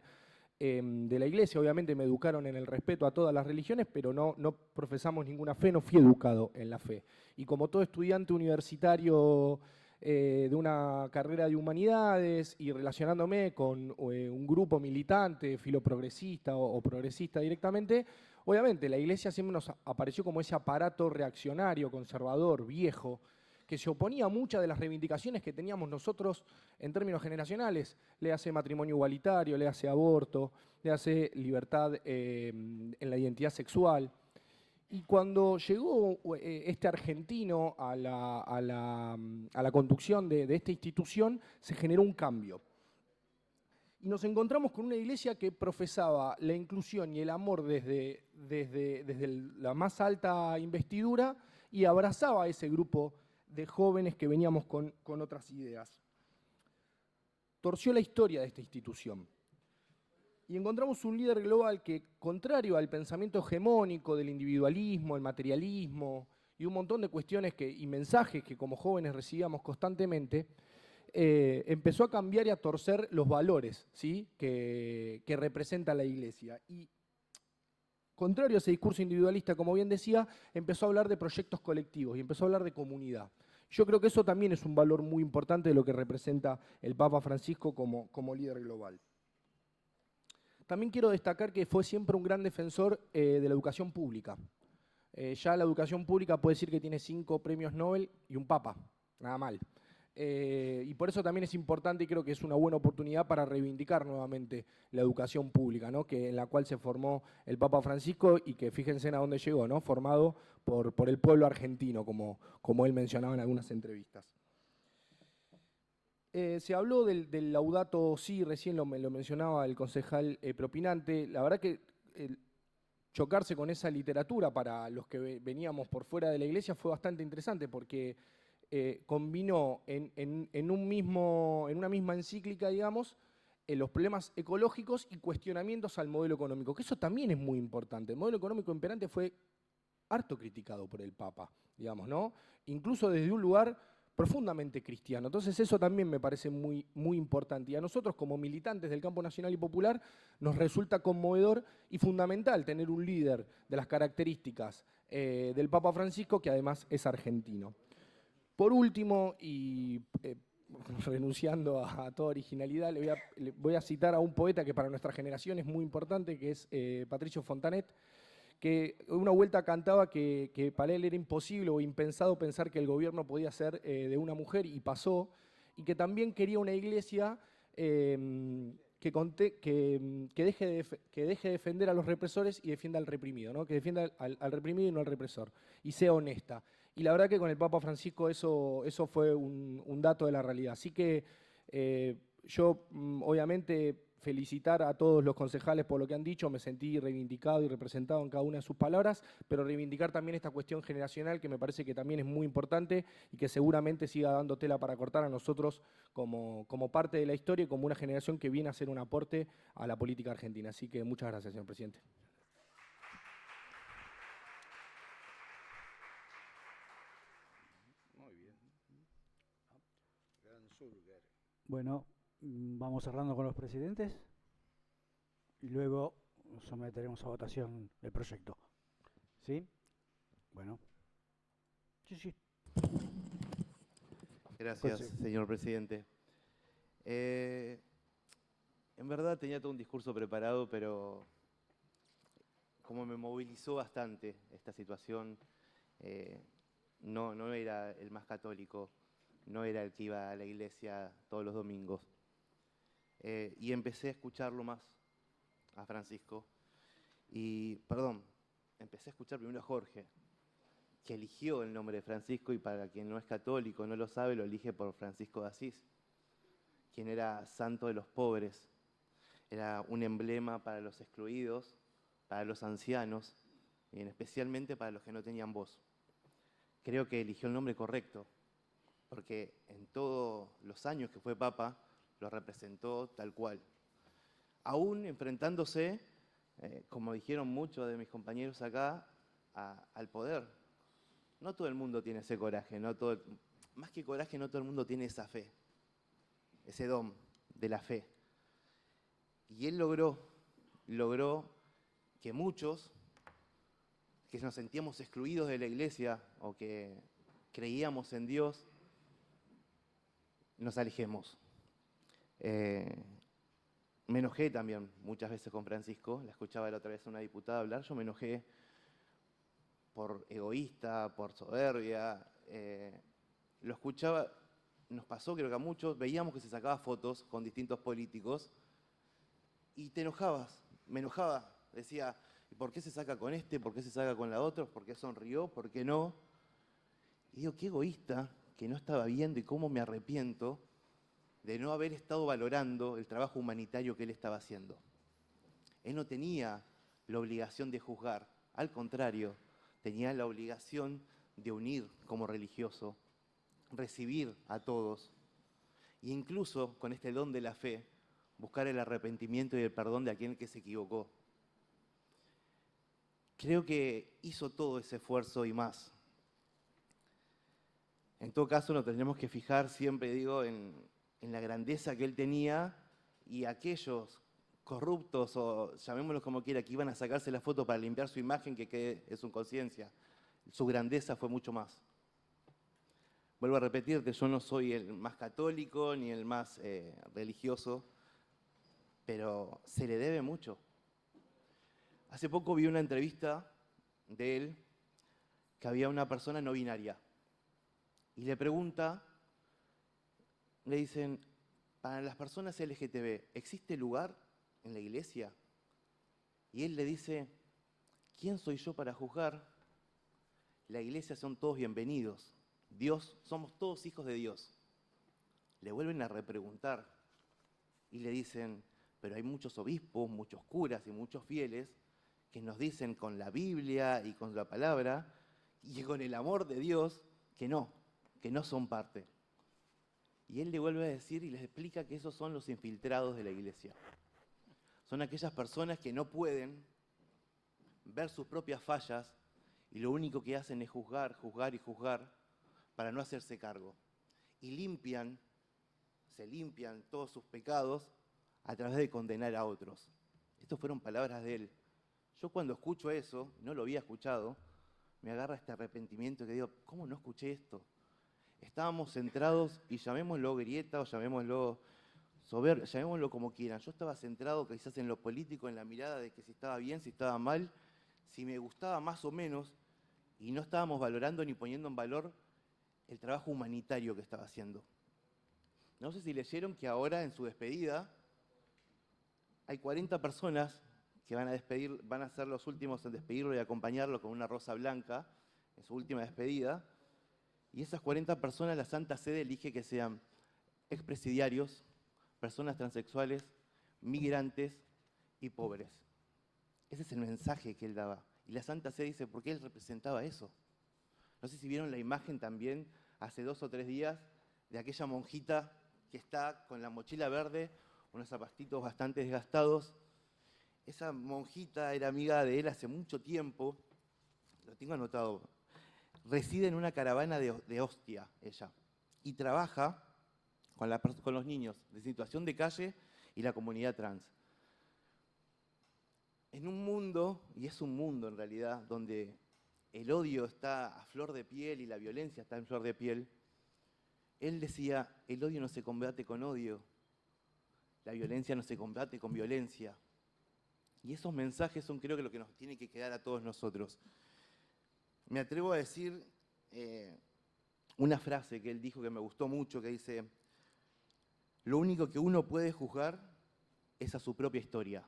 de la iglesia. Obviamente me educaron en el respeto a todas las religiones, pero no profesamos ninguna fe, no fui educado en la fe. Y como todo estudiante universitario de una carrera de humanidades y relacionándome con un grupo militante, filoprogresista o progresista directamente, obviamente la iglesia siempre nos apareció como ese aparato reaccionario, conservador, viejo, que se oponía a muchas de las reivindicaciones que teníamos nosotros en términos generacionales. Le hace matrimonio igualitario, le hace aborto, le hace libertad en la identidad sexual. Y cuando llegó este argentino a la conducción de esta institución, se generó un cambio. Y nos encontramos con una iglesia que profesaba la inclusión y el amor desde la más alta investidura y abrazaba a ese grupo de jóvenes que veníamos con otras ideas. Torció la historia de esta institución. Y encontramos un líder global que, contrario al pensamiento hegemónico del individualismo, el materialismo y un montón de cuestiones y mensajes que como jóvenes recibíamos constantemente, empezó a cambiar y a torcer los valores, ¿sí?, que representa la iglesia. Y contrario a ese discurso individualista, como bien decía, empezó a hablar de proyectos colectivos y empezó a hablar de comunidad. Yo creo que eso también es un valor muy importante de lo que representa el Papa Francisco como líder global. También quiero destacar que fue siempre un gran defensor de la educación pública. Ya la educación pública puede decir que tiene 5 premios Nobel y un Papa, nada mal. Y por eso también es importante y creo que es una buena oportunidad para reivindicar nuevamente la educación pública, ¿no?, en la cual se formó el Papa Francisco y que fíjense a dónde llegó, ¿no?, formado por el pueblo argentino, como él mencionaba en algunas entrevistas. Se habló del Laudato Si, recién lo mencionaba el concejal propinante. La verdad que chocarse con esa literatura para los que veníamos por fuera de la iglesia fue bastante interesante porque combinó en una misma encíclica, digamos, los problemas ecológicos y cuestionamientos al modelo económico, que eso también es muy importante. El modelo económico imperante fue harto criticado por el Papa, digamos, ¿no? Incluso desde un lugar profundamente cristiano. Entonces eso también me parece muy, muy importante. Y a nosotros como militantes del campo nacional y popular nos resulta conmovedor y fundamental tener un líder de las características del Papa Francisco, que además es argentino. Por último, y renunciando a toda originalidad, le voy a citar a un poeta que para nuestra generación es muy importante, que es Patricio Fontanet, que una vuelta cantaba que para él era imposible o impensado pensar que el gobierno podía ser de una mujer, y pasó, y que también quería una iglesia que deje de defender a los represores y defienda al reprimido, ¿no? Que defienda al reprimido y no al represor, y sea honesta. Y la verdad que con el Papa Francisco eso fue un dato de la realidad. Así que yo, obviamente, felicitar a todos los concejales por lo que han dicho, me sentí reivindicado y representado en cada una de sus palabras, pero reivindicar también esta cuestión generacional que me parece que también es muy importante y que seguramente siga dando tela para cortar a nosotros como parte de la historia y como una generación que viene a hacer un aporte a la política argentina. Así que muchas gracias, señor presidente. Muy bien. Bueno, vamos cerrando con los presidentes y luego someteremos a votación el proyecto. ¿Sí? Bueno. Sí. Gracias, señor presidente. En verdad tenía todo un discurso preparado, pero como me movilizó bastante esta situación, no era el más católico, no era el que iba a la iglesia todos los domingos. Y empecé a escucharlo más a Francisco. Empecé a escuchar primero a Jorge, que eligió el nombre de Francisco, y para quien no es católico, no lo sabe, lo elige por Francisco de Asís, quien era santo de los pobres. Era un emblema para los excluidos, para los ancianos, y especialmente para los que no tenían voz. Creo que eligió el nombre correcto, porque en todos los años que fue Papa, lo representó tal cual. Aún enfrentándose, como dijeron muchos de mis compañeros acá, al poder. No todo el mundo tiene ese coraje, más que coraje, no todo el mundo tiene esa fe, ese don de la fe. Y él logró que muchos, que nos sentíamos excluidos de la iglesia o que creíamos en Dios, nos alejemos. Me enojé también muchas veces con Francisco, la escuchaba la otra vez a una diputada hablar, yo me enojé por egoísta, por soberbia, lo escuchaba, nos pasó creo que a muchos, veíamos que se sacaba fotos con distintos políticos y te enojabas, me enojaba, decía, ¿y por qué se saca con este? ¿Por qué se saca con la otra? ¿Por qué sonrió? ¿Por qué no? Y digo, qué egoísta, que no estaba viendo, y cómo me arrepiento de no haber estado valorando el trabajo humanitario que él estaba haciendo. Él no tenía la obligación de juzgar, al contrario, tenía la obligación de unir como religioso, recibir a todos, e incluso con este don de la fe, buscar el arrepentimiento y el perdón de aquel que se equivocó. Creo que hizo todo ese esfuerzo y más. En todo caso, nos tendremos que fijar siempre, digo, en la grandeza que él tenía, y aquellos corruptos, o llamémoslos como quiera, que iban a sacarse la foto para limpiar su imagen, que quede en su conciencia. Su grandeza fue mucho más. Vuelvo a repetirte, yo no soy el más católico ni el más religioso, pero se le debe mucho. Hace poco vi una entrevista de él, que había una persona no binaria, y le pregunta, le dicen, para las personas LGTB, ¿existe lugar en la iglesia? Y él le dice, ¿quién soy yo para juzgar? La iglesia son todos bienvenidos. Dios, somos todos hijos de Dios. Le vuelven a repreguntar y le dicen, pero hay muchos obispos, muchos curas y muchos fieles que nos dicen con la Biblia y con la palabra y con el amor de Dios que no son parte. Y él le vuelve a decir y les explica que esos son los infiltrados de la iglesia. Son aquellas personas que no pueden ver sus propias fallas y lo único que hacen es juzgar, juzgar y juzgar para no hacerse cargo. y se limpian todos sus pecados a través de condenar a otros. Estas fueron palabras de él. Yo cuando escucho eso, no lo había escuchado, me agarra este arrepentimiento que digo, ¿cómo no escuché esto? Estábamos centrados, y llamémoslo grieta o llamémoslo soberbia, llamémoslo como quieran. Yo estaba centrado quizás en lo político, en la mirada de que si estaba bien, si estaba mal, si me gustaba más o menos, y no estábamos valorando ni poniendo en valor el trabajo humanitario que estaba haciendo. No sé si leyeron que ahora en su despedida hay 40 personas que van a ser los últimos en despedirlo y acompañarlo con una rosa blanca en su última despedida. Y esas 40 personas la Santa Sede elige que sean expresidiarios, personas transexuales, migrantes y pobres. Ese es el mensaje que él daba. Y la Santa Sede dice, ¿por qué él representaba eso? No sé si vieron la imagen también hace 2 o 3 días de aquella monjita que está con la mochila verde, unos zapatitos bastante desgastados. Esa monjita era amiga de él hace mucho tiempo, lo tengo anotado. Reside en una caravana de Ostia, ella, y trabaja con los niños de situación de calle y la comunidad trans. En un mundo, y es un mundo en realidad, donde el odio está a flor de piel y la violencia está en flor de piel, él decía, el odio no se combate con odio, la violencia no se combate con violencia. Y esos mensajes son creo que lo que nos tiene que quedar a todos nosotros. Me atrevo a decir una frase que él dijo que me gustó mucho, que dice, lo único que uno puede juzgar es a su propia historia.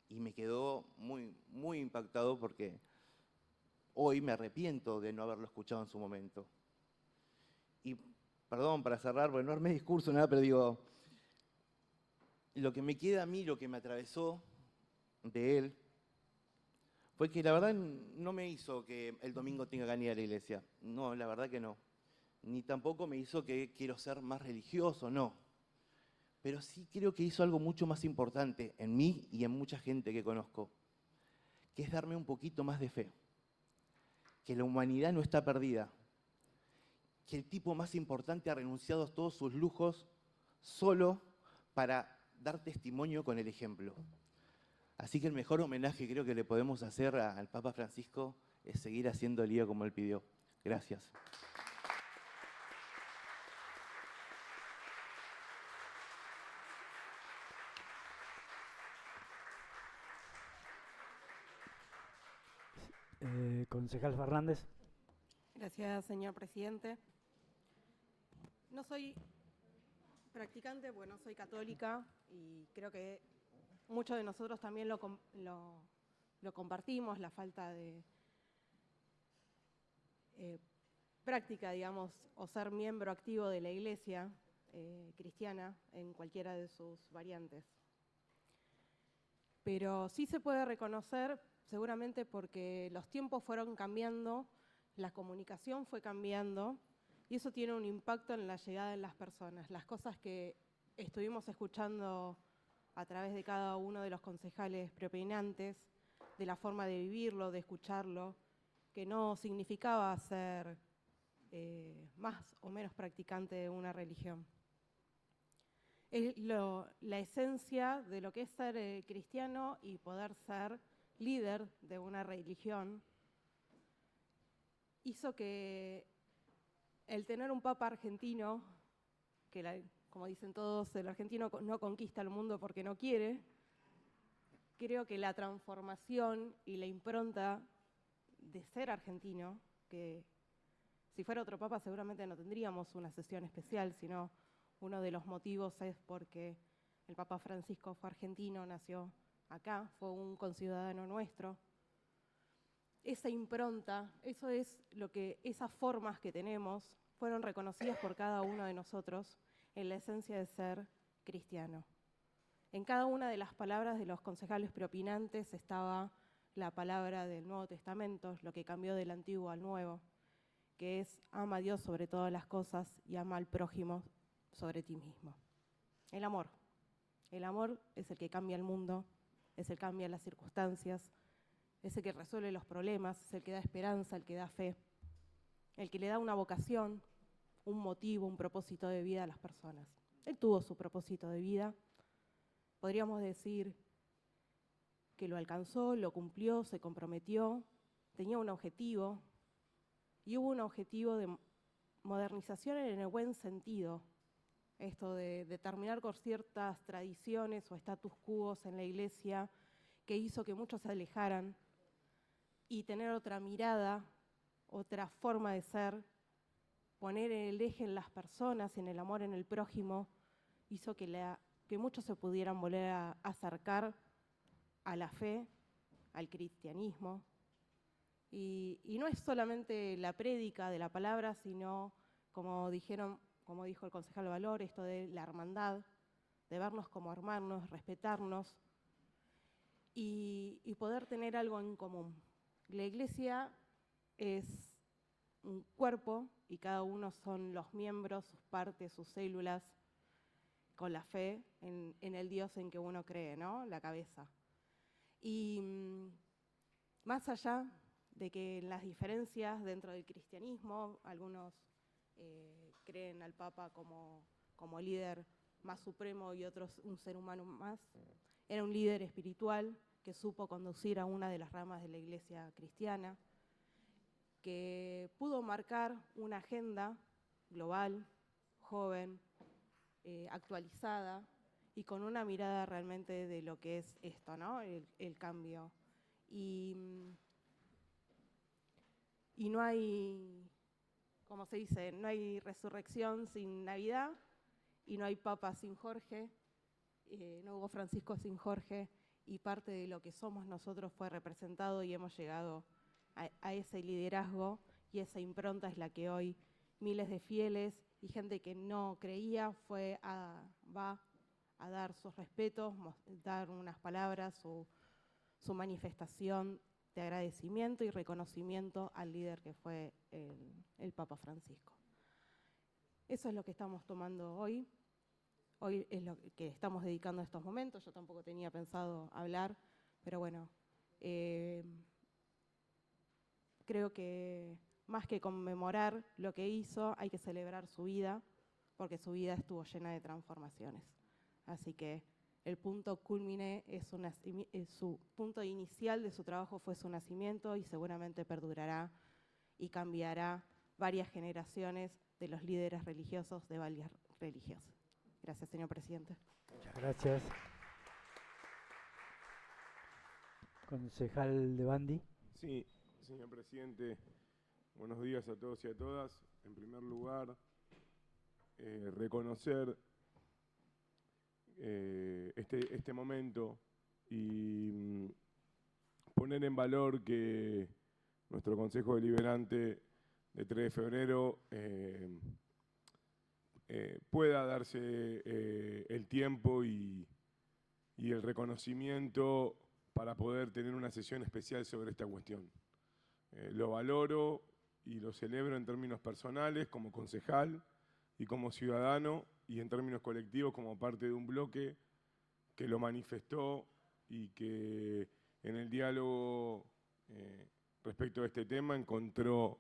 Y me quedó muy, muy impactado porque hoy me arrepiento de no haberlo escuchado en su momento. Y perdón, para cerrar, porque no armé discurso, nada, pero digo, lo que me queda a mí, lo que me atravesó de él, fue que la verdad no me hizo que el domingo tenga que ir a la iglesia. No, la verdad que no. Ni tampoco me hizo que quiero ser más religioso, no. Pero sí creo que hizo algo mucho más importante en mí y en mucha gente que conozco, que es darme un poquito más de fe. Que la humanidad no está perdida. Que el tipo más importante ha renunciado a todos sus lujos solo para dar testimonio con el ejemplo. Así que el mejor homenaje creo que le podemos hacer al Papa Francisco es seguir haciendo lío como él pidió. Gracias. Concejal Fernández. Gracias, señor presidente. No soy practicante, bueno, soy católica y creo que muchos de nosotros también lo compartimos, la falta de práctica, digamos, o ser miembro activo de la Iglesia cristiana en cualquiera de sus variantes. Pero sí se puede reconocer, seguramente porque los tiempos fueron cambiando, la comunicación fue cambiando, y eso tiene un impacto en la llegada de las personas. Las cosas que estuvimos escuchando a través de cada uno de los concejales preopinantes, de la forma de vivirlo, de escucharlo, que no significaba ser más o menos practicante de una religión. Es la esencia de lo que es ser cristiano y poder ser líder de una religión. Hizo que el tener un papa argentino, que como dicen todos, el argentino no conquista el mundo porque no quiere, creo que la transformación y la impronta de ser argentino, que si fuera otro papa seguramente no tendríamos una sesión especial, sino uno de los motivos es porque el Papa Francisco fue argentino, nació acá, fue un conciudadano nuestro. Esa impronta, eso es lo que, esas formas que tenemos fueron reconocidas por cada uno de nosotros en la esencia de ser cristiano. En cada una de las palabras de los concejales preopinantes estaba la palabra del Nuevo Testamento, lo que cambió del Antiguo al Nuevo, que es ama a Dios sobre todas las cosas y ama al prójimo sobre ti mismo. El amor es el que cambia el mundo, es el que cambia las circunstancias, es el que resuelve los problemas, es el que da esperanza, el que da fe, el que le da una vocación un motivo, un propósito de vida a las personas. Él tuvo su propósito de vida. Podríamos decir que lo alcanzó, lo cumplió, se comprometió, tenía un objetivo, y hubo un objetivo de modernización en el buen sentido. Esto de terminar con ciertas tradiciones o status quo en la iglesia que hizo que muchos se alejaran y tener otra mirada, otra forma de ser, poner el eje en las personas, en el amor en el prójimo, hizo que muchos se pudieran volver a acercar a la fe, al cristianismo. Y no es solamente la prédica de la palabra, sino, como dijo el concejal Valor, esto de la hermandad, de vernos como hermanos, respetarnos y poder tener algo en común. La iglesia es un cuerpo y cada uno son los miembros, sus partes, sus células, con la fe en el Dios en que uno cree, ¿no? La cabeza. Y más allá de que las diferencias dentro del cristianismo, algunos creen al Papa como líder más supremo y otros un ser humano más, era un líder espiritual que supo conducir a una de las ramas de la iglesia cristiana, que pudo marcar una agenda global, joven, actualizada y con una mirada realmente de lo que es esto, ¿no? El cambio. Y no hay, como se dice, no hay resurrección sin Navidad y no hay Papa sin Jorge, no hubo Francisco sin Jorge, y parte de lo que somos nosotros fue representado y hemos llegado a ese liderazgo, y esa impronta es la que hoy miles de fieles y gente que no creía va a dar sus respetos, dar unas palabras, su manifestación de agradecimiento y reconocimiento al líder que fue el Papa Francisco. Eso es lo que estamos tomando hoy. Hoy es lo que estamos dedicando a estos momentos. Yo tampoco tenía pensado hablar, pero bueno, creo que más que conmemorar lo que hizo, hay que celebrar su vida, porque su vida estuvo llena de transformaciones. Así que el punto culmine su punto inicial de su trabajo fue su nacimiento y seguramente perdurará y cambiará varias generaciones de los líderes religiosos de varias religiosas. Gracias, señor presidente. Muchas gracias. Concejal de Bandi. Sí, señor presidente, buenos días a todos y a todas. En primer lugar, reconocer este momento y poner en valor que nuestro Consejo Deliberante de 3 de febrero pueda darse el tiempo y el reconocimiento para poder tener una sesión especial sobre esta cuestión. Lo valoro y lo celebro en términos personales como concejal y como ciudadano, y en términos colectivos como parte de un bloque que lo manifestó y que en el diálogo respecto a este tema encontró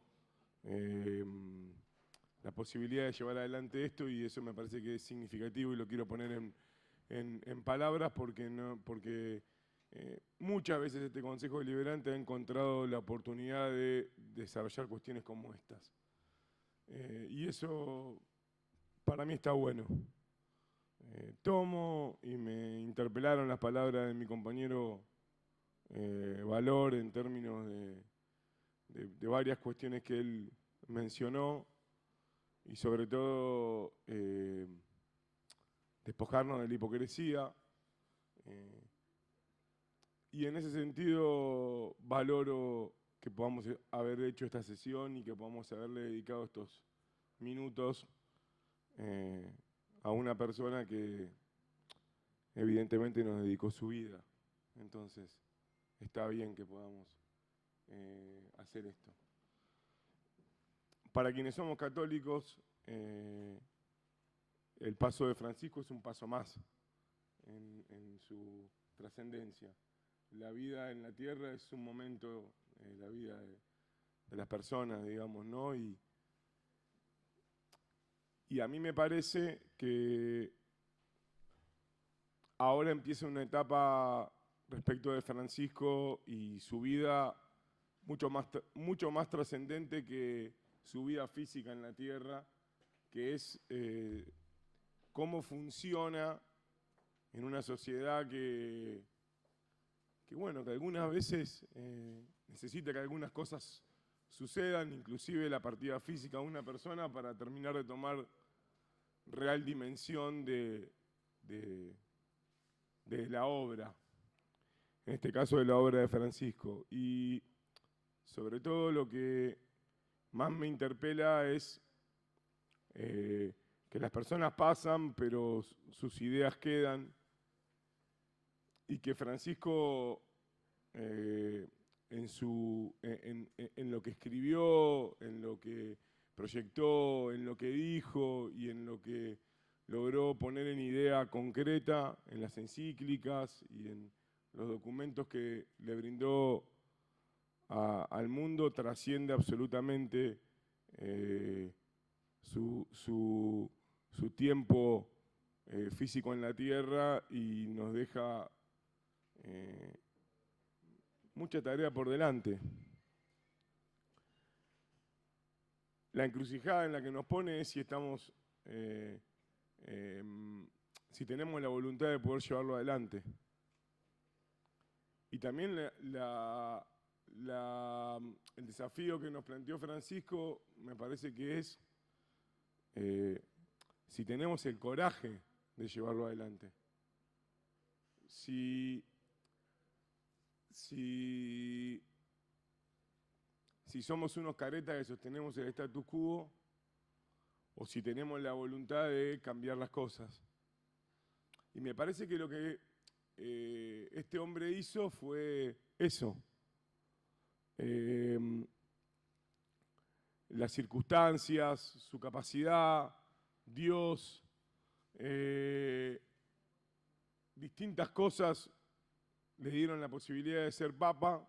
la posibilidad de llevar adelante esto, y eso me parece que es significativo y lo quiero poner en palabras porque muchas veces este Consejo Deliberante ha encontrado la oportunidad de desarrollar cuestiones como estas. Y eso para mí está bueno. Tomo y me interpelaron las palabras de mi compañero Valor en términos de varias cuestiones que él mencionó, y sobre todo despojarnos de la hipocresía. Y en ese sentido valoro que podamos haber hecho esta sesión y que podamos haberle dedicado estos minutos a una persona que evidentemente nos dedicó su vida. Entonces, está bien que podamos hacer esto. Para quienes somos católicos, el paso de Francisco es un paso más en su trascendencia. La vida en la tierra es un momento, la vida de las personas, digamos, ¿no? Y Y a mí me parece que ahora empieza una etapa respecto de Francisco y su vida mucho más trascendente que su vida física en la tierra, que es cómo funciona en una sociedad que algunas veces necesita que algunas cosas sucedan, inclusive la partida física de una persona, para terminar de tomar real dimensión de la obra, en este caso de la obra de Francisco. Y sobre todo lo que más me interpela es que las personas pasan, pero sus ideas quedan, y que Francisco en lo que escribió, en lo que proyectó, en lo que dijo y en lo que logró poner en idea concreta en las encíclicas y en los documentos que le brindó al mundo, trasciende absolutamente su tiempo físico en la tierra y nos deja mucha tarea por delante. La encrucijada en la que nos pone es si estamos, si tenemos la voluntad de poder llevarlo adelante. Y también el desafío que nos planteó Francisco me parece que es si tenemos el coraje de llevarlo adelante. Si somos unos caretas que sostenemos el status quo o si tenemos la voluntad de cambiar las cosas. Y me parece que lo que este hombre hizo fue eso. Las circunstancias, su capacidad, Dios, distintas cosas le dieron la posibilidad de ser papa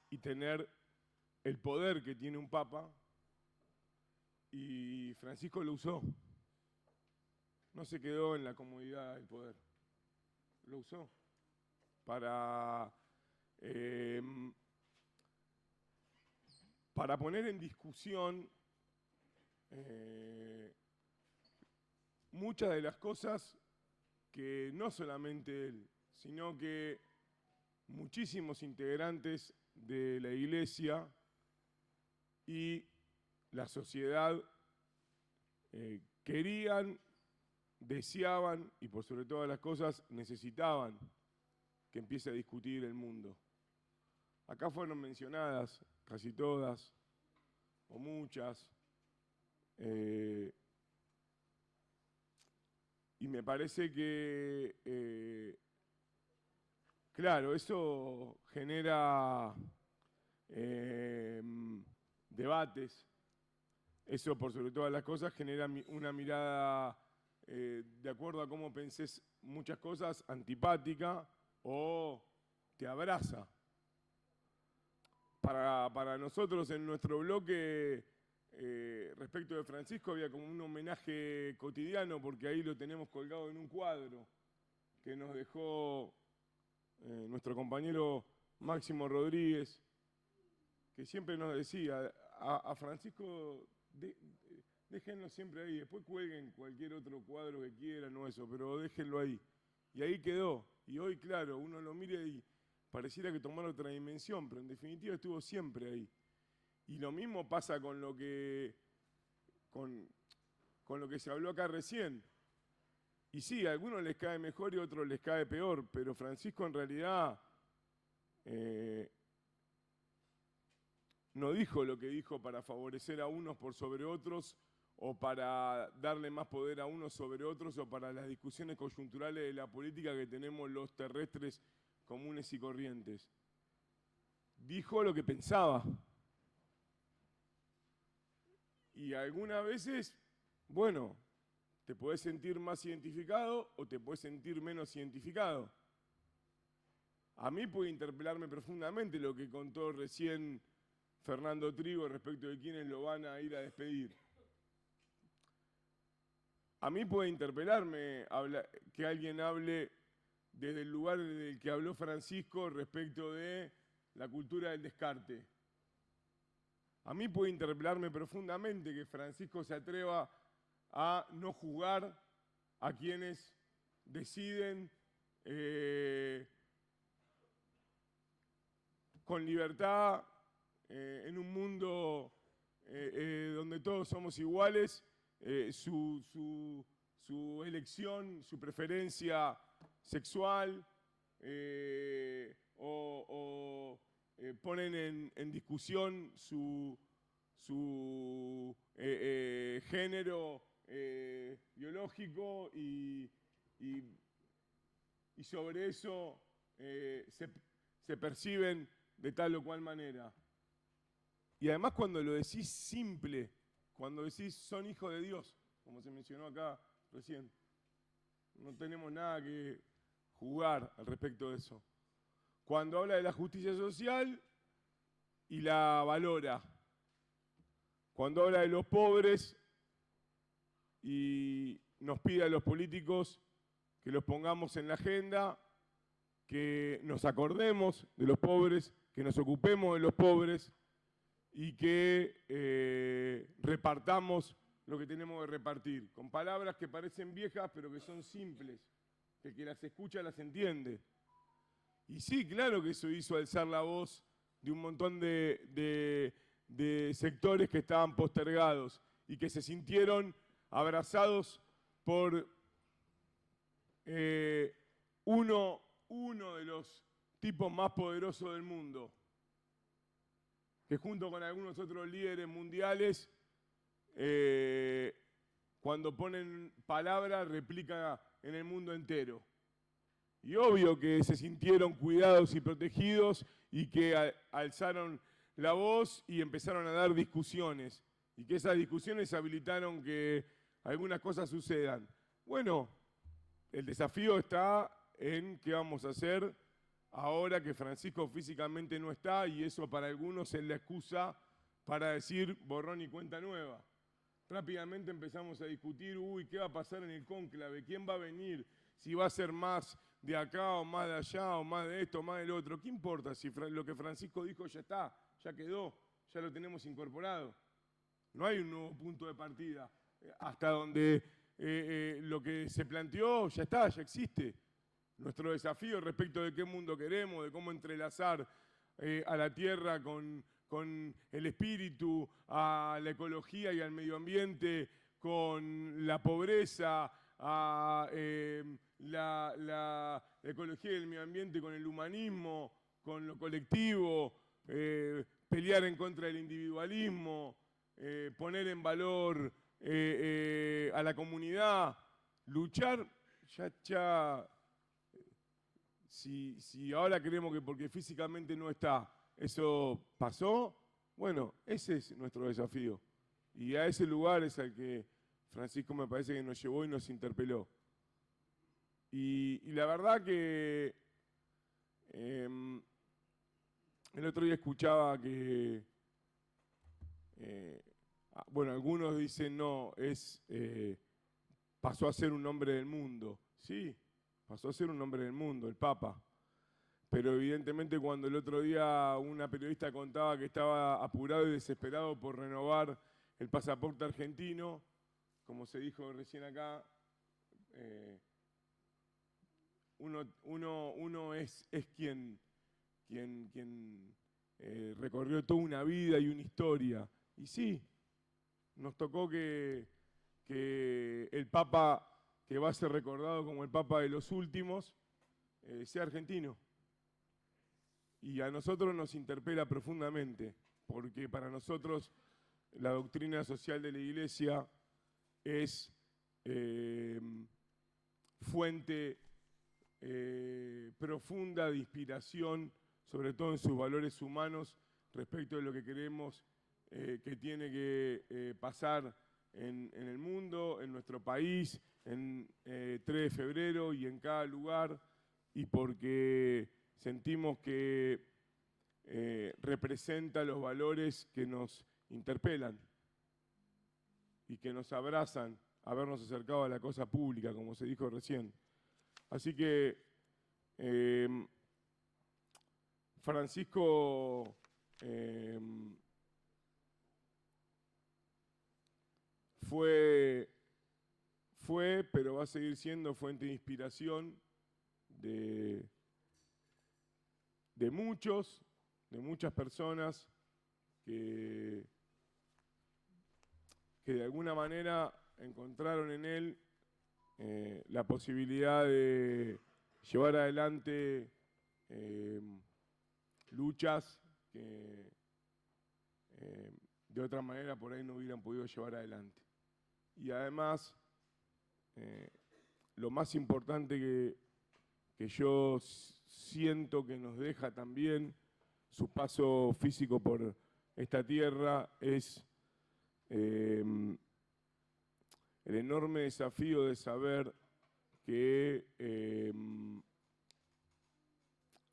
y tener el poder que tiene un papa, y Francisco lo usó. No se quedó en la comodidad del poder, lo usó para poner en discusión muchas de las cosas que no solamente él, sino que muchísimos integrantes de la Iglesia y la sociedad querían, deseaban y por sobre todas las cosas necesitaban que empiece a discutir el mundo. Acá fueron mencionadas casi todas o muchas, y me parece que claro, eso genera debates, eso por sobre todas las cosas genera una mirada, de acuerdo a cómo pensés muchas cosas, antipática o te abraza. Para nosotros en nuestro bloque, respecto de Francisco, había como un homenaje cotidiano, porque ahí lo tenemos colgado en un cuadro que nos dejó nuestro compañero Máximo Rodríguez, que siempre nos decía, a Francisco déjenlo siempre ahí, después cuelguen cualquier otro cuadro que quieran o eso, pero déjenlo ahí. Y ahí quedó. Y hoy, claro, uno lo mira y pareciera que tomara otra dimensión, pero en definitiva estuvo siempre ahí. Y lo mismo pasa con lo que se habló acá recién. Y sí, a algunos les cae mejor y a otros les cae peor, pero Francisco en realidad no dijo lo que dijo para favorecer a unos por sobre otros, o para darle más poder a unos sobre otros, o para las discusiones coyunturales de la política que tenemos los terrestres comunes y corrientes. Dijo lo que pensaba. Y algunas veces, bueno, te podés sentir más identificado o te podés sentir menos identificado. A mí puede interpelarme profundamente lo que contó recién Fernando Trigo respecto de quiénes lo van a ir a despedir. a mí puede interpelarme que alguien hable desde el lugar del que habló Francisco respecto de la cultura del descarte. A mí puede interpelarme profundamente que Francisco se atreva a no juzgar a quienes deciden con libertad en un mundo donde todos somos iguales, su elección, su preferencia sexual, o ponen en discusión su género biológico y sobre eso se perciben de tal o cual manera. Y además cuando lo decís simple, cuando decís son hijos de Dios, como se mencionó acá recién, no tenemos nada que jugar al respecto de eso. Cuando habla de la justicia social y la valora. Cuando habla de los pobres y nos pide a los políticos que los pongamos en la agenda, que nos acordemos de los pobres, que nos ocupemos de los pobres y que repartamos lo que tenemos que repartir, con palabras que parecen viejas pero que son simples, que el que las escucha las entiende. Y sí, claro que eso hizo alzar la voz de un montón de sectores que estaban postergados y que se sintieron abrazados por uno de los tipos más poderosos del mundo, que junto con algunos otros líderes mundiales, cuando ponen palabras, replica en el mundo entero. Y obvio que se sintieron cuidados y protegidos y que alzaron la voz y empezaron a dar discusiones. Y que esas discusiones habilitaron que algunas cosas sucedan. Bueno, el desafío está en qué vamos a hacer ahora que Francisco físicamente no está, y eso para algunos es la excusa para decir borrón y cuenta nueva. Rápidamente empezamos a discutir, ¿qué va a pasar en el cónclave? ¿Quién va a venir? Si va a ser más de acá o más de allá o más de esto o más del otro. ¿Qué importa si lo que Francisco dijo ya está, ya quedó, ya lo tenemos incorporado? No hay un nuevo punto de partida. Hasta donde lo que se planteó ya está, ya existe. Nuestro desafío respecto de qué mundo queremos, de cómo entrelazar a la tierra con el espíritu, a la ecología y al medio ambiente, con la pobreza, a la ecología y el medio ambiente con el humanismo, con lo colectivo, pelear en contra del individualismo, poner en valor a la comunidad, luchar, si ahora creemos que porque físicamente no está, eso pasó, bueno, ese es nuestro desafío. Y a ese lugar es al que Francisco me parece que nos llevó y nos interpeló. Y la verdad que el otro día escuchaba que, bueno, algunos dicen no, pasó a ser un hombre del mundo. Sí, pasó a ser un hombre del mundo, el Papa. Pero evidentemente cuando el otro día una periodista contaba que estaba apurado y desesperado por renovar el pasaporte argentino, como se dijo recién acá, uno es quien recorrió toda una vida y una historia. Y sí, nos tocó que el Papa, que va a ser recordado como el Papa de los últimos, sea argentino. Y a nosotros nos interpela profundamente, porque para nosotros la doctrina social de la Iglesia es fuente profunda de inspiración, sobre todo en sus valores humanos, respecto de lo que creemos que tiene que pasar en el mundo, en nuestro país, en 3 de febrero y en cada lugar, y porque sentimos que representa los valores que nos interpelan y que nos abrazan habernos acercado a la cosa pública, como se dijo recién. Así que Francisco fue, pero va a seguir siendo fuente de inspiración de muchas personas que de alguna manera encontraron en él la posibilidad de llevar adelante luchas que de otra manera por ahí no hubieran podido llevar adelante. Y además, lo más importante que yo siento que nos deja también su paso físico por esta tierra es el enorme desafío de saber que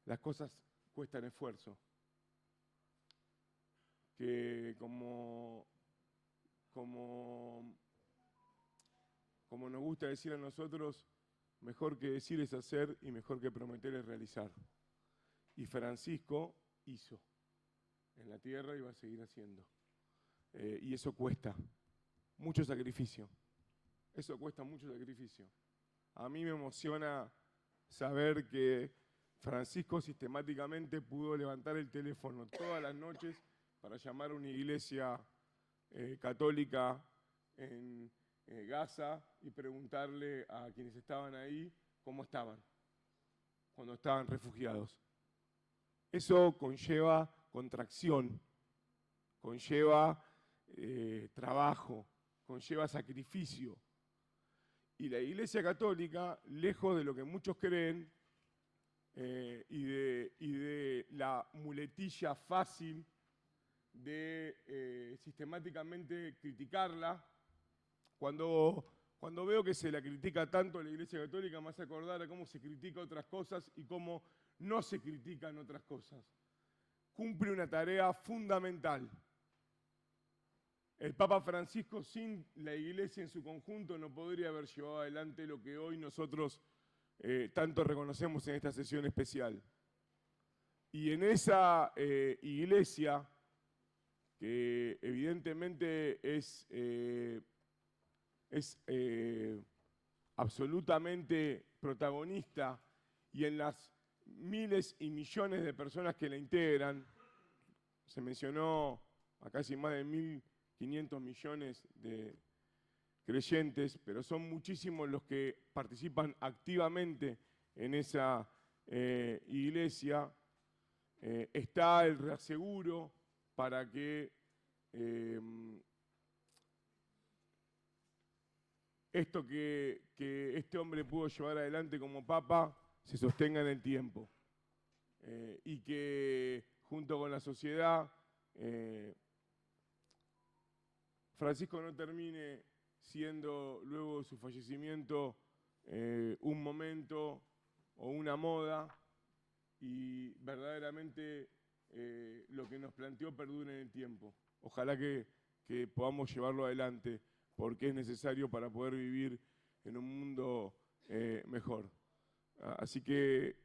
las cosas cuestan esfuerzo, que como nos gusta decir a nosotros, mejor que decir es hacer y mejor que prometer es realizar. Y Francisco hizo en la tierra y va a seguir haciendo. Y eso cuesta mucho sacrificio. Eso cuesta mucho sacrificio. A mí me emociona saber que Francisco sistemáticamente pudo levantar el teléfono todas las noches para llamar a una iglesia católica en Gaza y preguntarle a quienes estaban ahí cómo estaban cuando estaban refugiados. Eso conlleva contracción, conlleva trabajo, conlleva sacrificio. Y la Iglesia Católica, lejos de lo que muchos creen y de la muletilla fácil de sistemáticamente criticarla, cuando veo que se la critica tanto a la Iglesia Católica, me hace acordar a cómo se critica otras cosas y cómo no se critican otras cosas. Cumple una tarea fundamental. El Papa Francisco, sin la Iglesia en su conjunto, no podría haber llevado adelante lo que hoy nosotros tanto reconocemos en esta sesión especial. Y en esa Iglesia, que evidentemente es absolutamente protagonista, y en las miles y millones de personas que la integran, se mencionó a casi más de 1.500 millones de creyentes, pero son muchísimos los que participan activamente en esa iglesia, está el reaseguro para que esto que este hombre pudo llevar adelante como papa se sostenga en el tiempo y que junto con la sociedad Francisco no termine siendo luego de su fallecimiento un momento o una moda y verdaderamente lo que nos planteó perdure en el tiempo. Ojalá que podamos llevarlo adelante porque es necesario para poder vivir en un mundo mejor. Así que,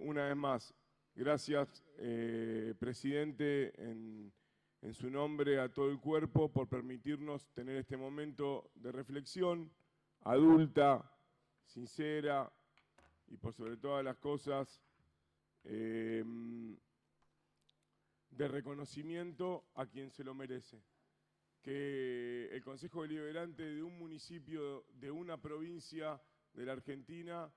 una vez más, gracias, presidente, en su nombre a todo el cuerpo por permitirnos tener este momento de reflexión adulta, sincera y por sobre todas las cosas de reconocimiento a quien se lo merece. Que el Consejo Deliberante de un municipio, de una provincia de la Argentina,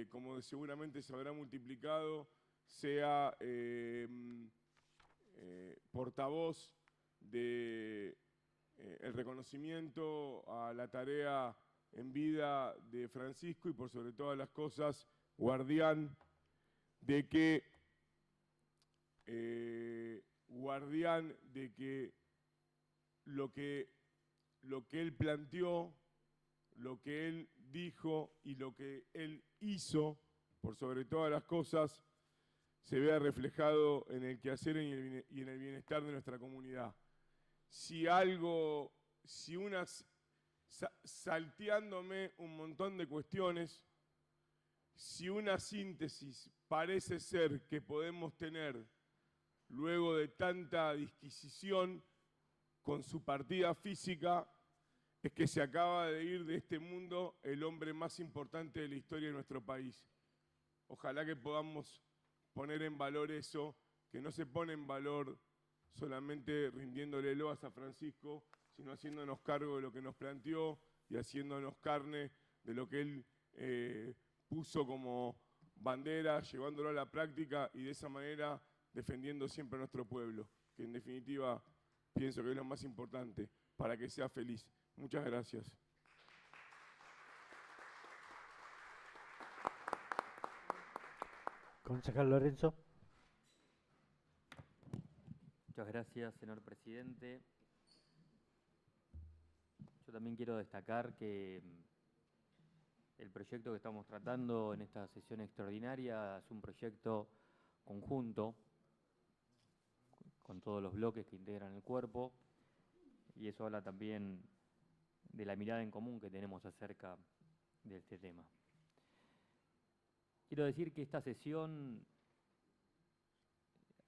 como seguramente se habrá multiplicado, sea portavoz de el reconocimiento a la tarea en vida de Francisco y por sobre todas las cosas, guardián de que lo que él planteó, lo que él dijo y lo que él hizo, por sobre todas las cosas, se vea reflejado en el quehacer y en el bienestar de nuestra comunidad. Si salteándome un montón de cuestiones, si una síntesis parece ser que podemos tener luego de tanta disquisición con su partida física, es que se acaba de ir de este mundo el hombre más importante de la historia de nuestro país. Ojalá que podamos poner en valor eso, que no se pone en valor solamente rindiéndole loas a Francisco, sino haciéndonos cargo de lo que nos planteó y haciéndonos carne de lo que él puso como bandera, llevándolo a la práctica y de esa manera defendiendo siempre a nuestro pueblo, que en definitiva pienso que es lo más importante para que sea feliz. Muchas gracias. Concejal Lorenzo. Muchas gracias, señor presidente. Yo también quiero destacar que el proyecto que estamos tratando en esta sesión extraordinaria es un proyecto conjunto con todos los bloques que integran el cuerpo, y eso habla también de la mirada en común que tenemos acerca de este tema. Quiero decir que esta sesión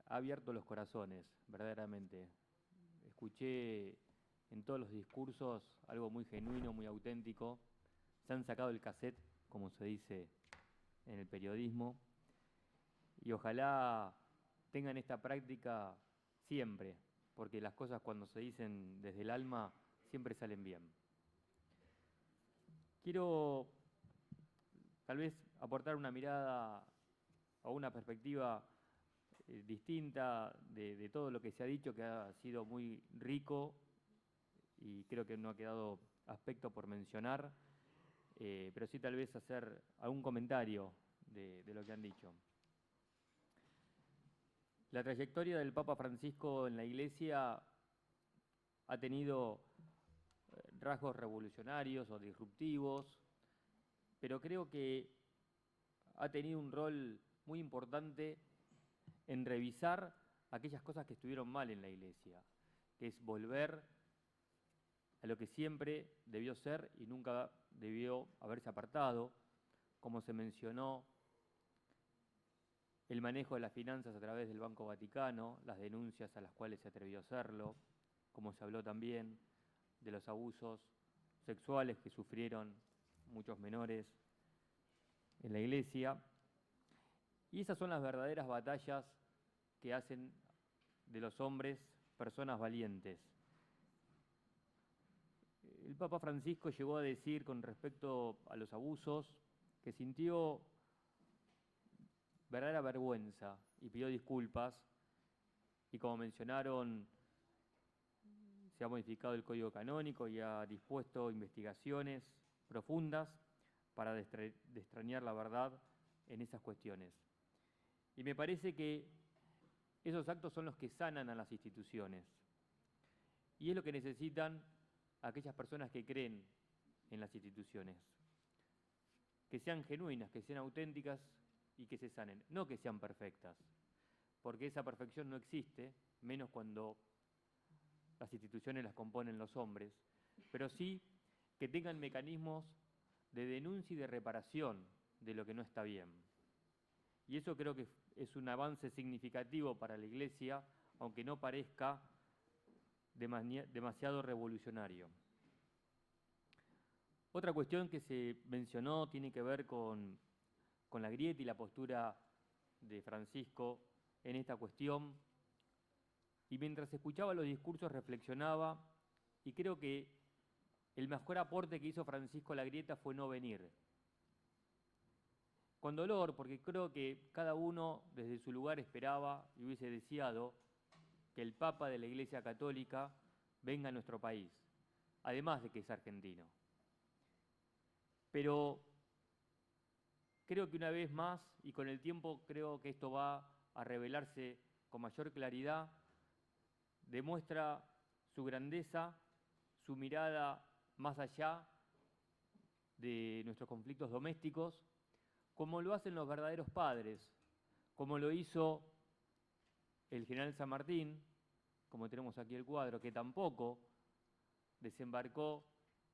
ha abierto los corazones, verdaderamente. Escuché en todos los discursos algo muy genuino, muy auténtico. Se han sacado el cassette, como se dice en el periodismo, y ojalá tengan esta práctica siempre, porque las cosas cuando se dicen desde el alma siempre salen bien. Quiero tal vez aportar una mirada o una perspectiva distinta de todo lo que se ha dicho, que ha sido muy rico y creo que no ha quedado aspecto por mencionar, pero sí tal vez hacer algún comentario de lo que han dicho. La trayectoria del Papa Francisco en la Iglesia ha tenido rasgos revolucionarios o disruptivos, pero creo que ha tenido un rol muy importante en revisar aquellas cosas que estuvieron mal en la Iglesia, que es volver a lo que siempre debió ser y nunca debió haberse apartado, como se mencionó, el manejo de las finanzas a través del Banco Vaticano, las denuncias a las cuales se atrevió a hacerlo, como se habló también de los abusos sexuales que sufrieron muchos menores en la Iglesia. Y esas son las verdaderas batallas que hacen de los hombres personas valientes. El Papa Francisco llegó a decir con respecto a los abusos que sintió verdadera vergüenza y pidió disculpas, y como mencionaron, se ha modificado el Código Canónico y ha dispuesto investigaciones profundas para destrañar la verdad en esas cuestiones. Y me parece que esos actos son los que sanan a las instituciones. Y es lo que necesitan aquellas personas que creen en las instituciones. Que sean genuinas, que sean auténticas y que se sanen. No que sean perfectas, porque esa perfección no existe, menos cuando las instituciones las componen los hombres, pero sí que tengan mecanismos de denuncia y de reparación de lo que no está bien. Y eso creo que es un avance significativo para la Iglesia, aunque no parezca demasiado revolucionario. Otra cuestión que se mencionó tiene que ver con la grieta y la postura de Francisco en esta cuestión. Y mientras escuchaba los discursos reflexionaba, y creo que el mejor aporte que hizo Francisco a la grieta fue no venir. Con dolor, porque creo que cada uno desde su lugar esperaba y hubiese deseado que el Papa de la Iglesia Católica venga a nuestro país, además de que es argentino. Pero creo que una vez más, y con el tiempo creo que esto va a revelarse con mayor claridad, demuestra su grandeza, su mirada más allá de nuestros conflictos domésticos, como lo hacen los verdaderos padres, como lo hizo el general San Martín, como tenemos aquí el cuadro, que tampoco desembarcó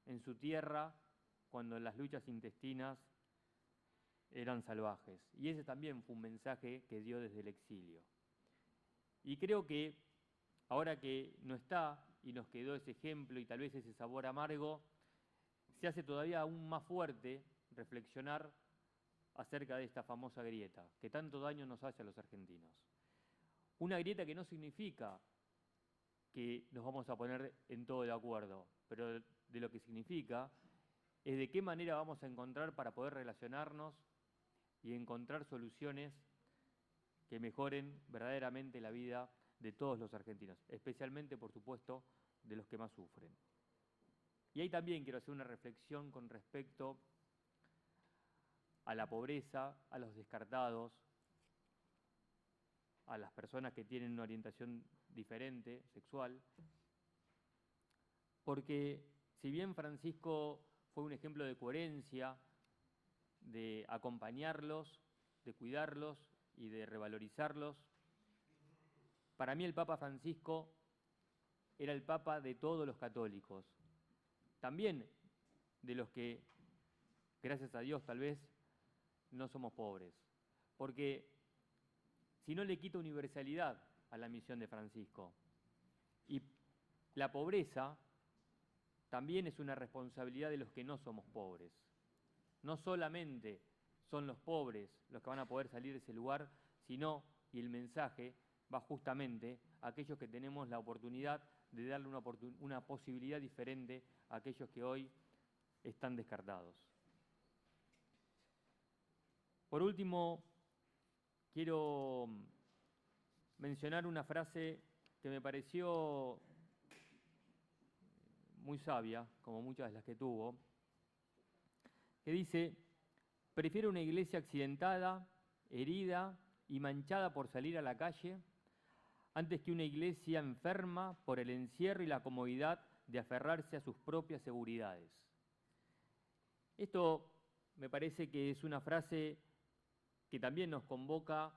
en su tierra cuando las luchas intestinas eran salvajes. Y ese también fue un mensaje que dio desde el exilio. Y creo que ahora que no está y nos quedó ese ejemplo y tal vez ese sabor amargo, se hace todavía aún más fuerte reflexionar acerca de esta famosa grieta que tanto daño nos hace a los argentinos. Una grieta que no significa que nos vamos a poner en todo de acuerdo, pero de lo que significa es de qué manera vamos a encontrar para poder relacionarnos y encontrar soluciones que mejoren verdaderamente la vida de todos los argentinos, especialmente, por supuesto, de los que más sufren. Y ahí también quiero hacer una reflexión con respecto a la pobreza, a los descartados, a las personas que tienen una orientación diferente, sexual, porque si bien Francisco fue un ejemplo de coherencia, de acompañarlos, de cuidarlos y de revalorizarlos, para mí el Papa Francisco era el Papa de todos los católicos, también de los que, gracias a Dios, tal vez no somos pobres, porque si no le quita universalidad a la misión de Francisco. Y la pobreza también es una responsabilidad de los que no somos pobres. No solamente son los pobres los que van a poder salir de ese lugar, sino, y el mensaje va justamente a aquellos que tenemos la oportunidad de darle una posibilidad diferente a aquellos que hoy están descartados. Por último, quiero mencionar una frase que me pareció muy sabia, como muchas de las que tuvo, que dice: prefiero una iglesia accidentada, herida y manchada por salir a la calle, antes que una iglesia enferma por el encierro y la comodidad de aferrarse a sus propias seguridades. Esto me parece que es una frase que también nos convoca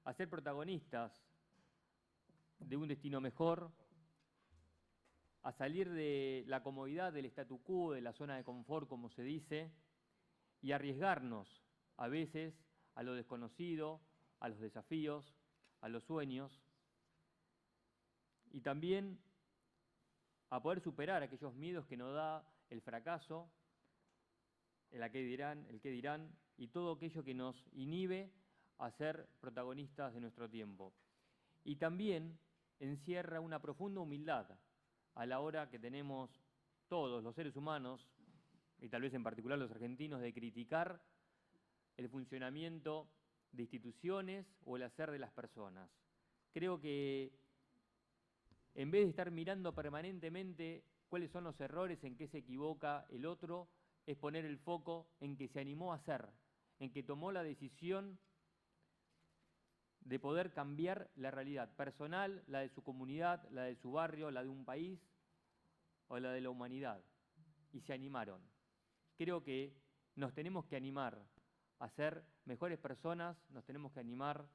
a ser protagonistas de un destino mejor, a salir de la comodidad del statu quo, de la zona de confort, como se dice, y arriesgarnos a veces a lo desconocido, a los desafíos, a los sueños, y también a poder superar aquellos miedos que nos da el fracaso, el qué dirán, y todo aquello que nos inhibe a ser protagonistas de nuestro tiempo. Y también encierra una profunda humildad a la hora que tenemos todos los seres humanos, y tal vez en particular los argentinos, de criticar el funcionamiento de instituciones o el hacer de las personas. Creo que en vez de estar mirando permanentemente cuáles son los errores, en qué se equivoca el otro, es poner el foco en que se animó a hacer, en que tomó la decisión de poder cambiar la realidad personal, la de su comunidad, la de su barrio, la de un país o la de la humanidad. Y se animaron. Creo que nos tenemos que animar a ser mejores personas, nos tenemos que animar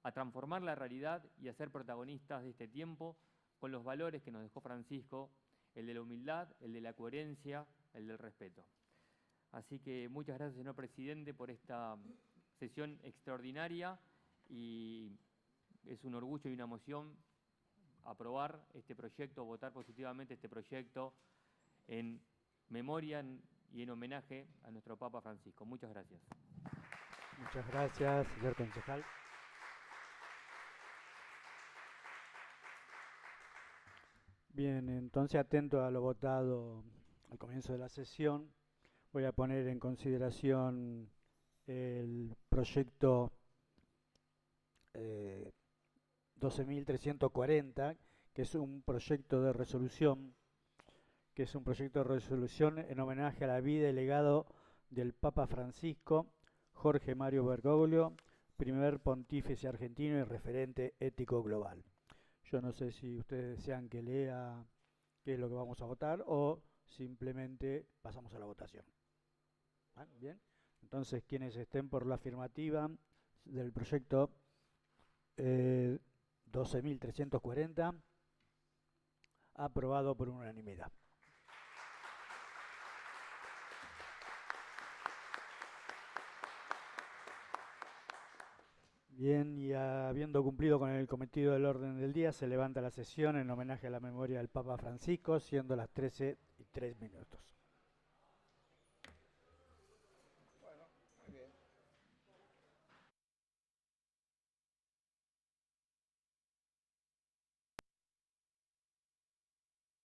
a transformar la realidad y a ser protagonistas de este tiempo con los valores que nos dejó Francisco, el de la humildad, el de la coherencia, el del respeto. Así que muchas gracias, señor presidente, por esta sesión extraordinaria, y es un orgullo y una emoción aprobar este proyecto, votar positivamente este proyecto en memoria y en homenaje a nuestro Papa Francisco. Muchas gracias. Muchas gracias, señor concejal. Bien, entonces, atento a lo votado al comienzo de la sesión, voy a poner en consideración el proyecto 12.340, que es un proyecto de resolución, en homenaje a la vida y legado del Papa Francisco Jorge Mario Bergoglio, primer pontífice argentino y referente ético global. Yo no sé si ustedes desean que lea qué es lo que vamos a votar o simplemente pasamos a la votación. ¿Ah? Bien, entonces quienes estén por la afirmativa del proyecto 12.340, aprobado por unanimidad. Bien, y habiendo cumplido con el cometido del orden del día, se levanta la sesión en homenaje a la memoria del Papa Francisco, siendo las 13:03.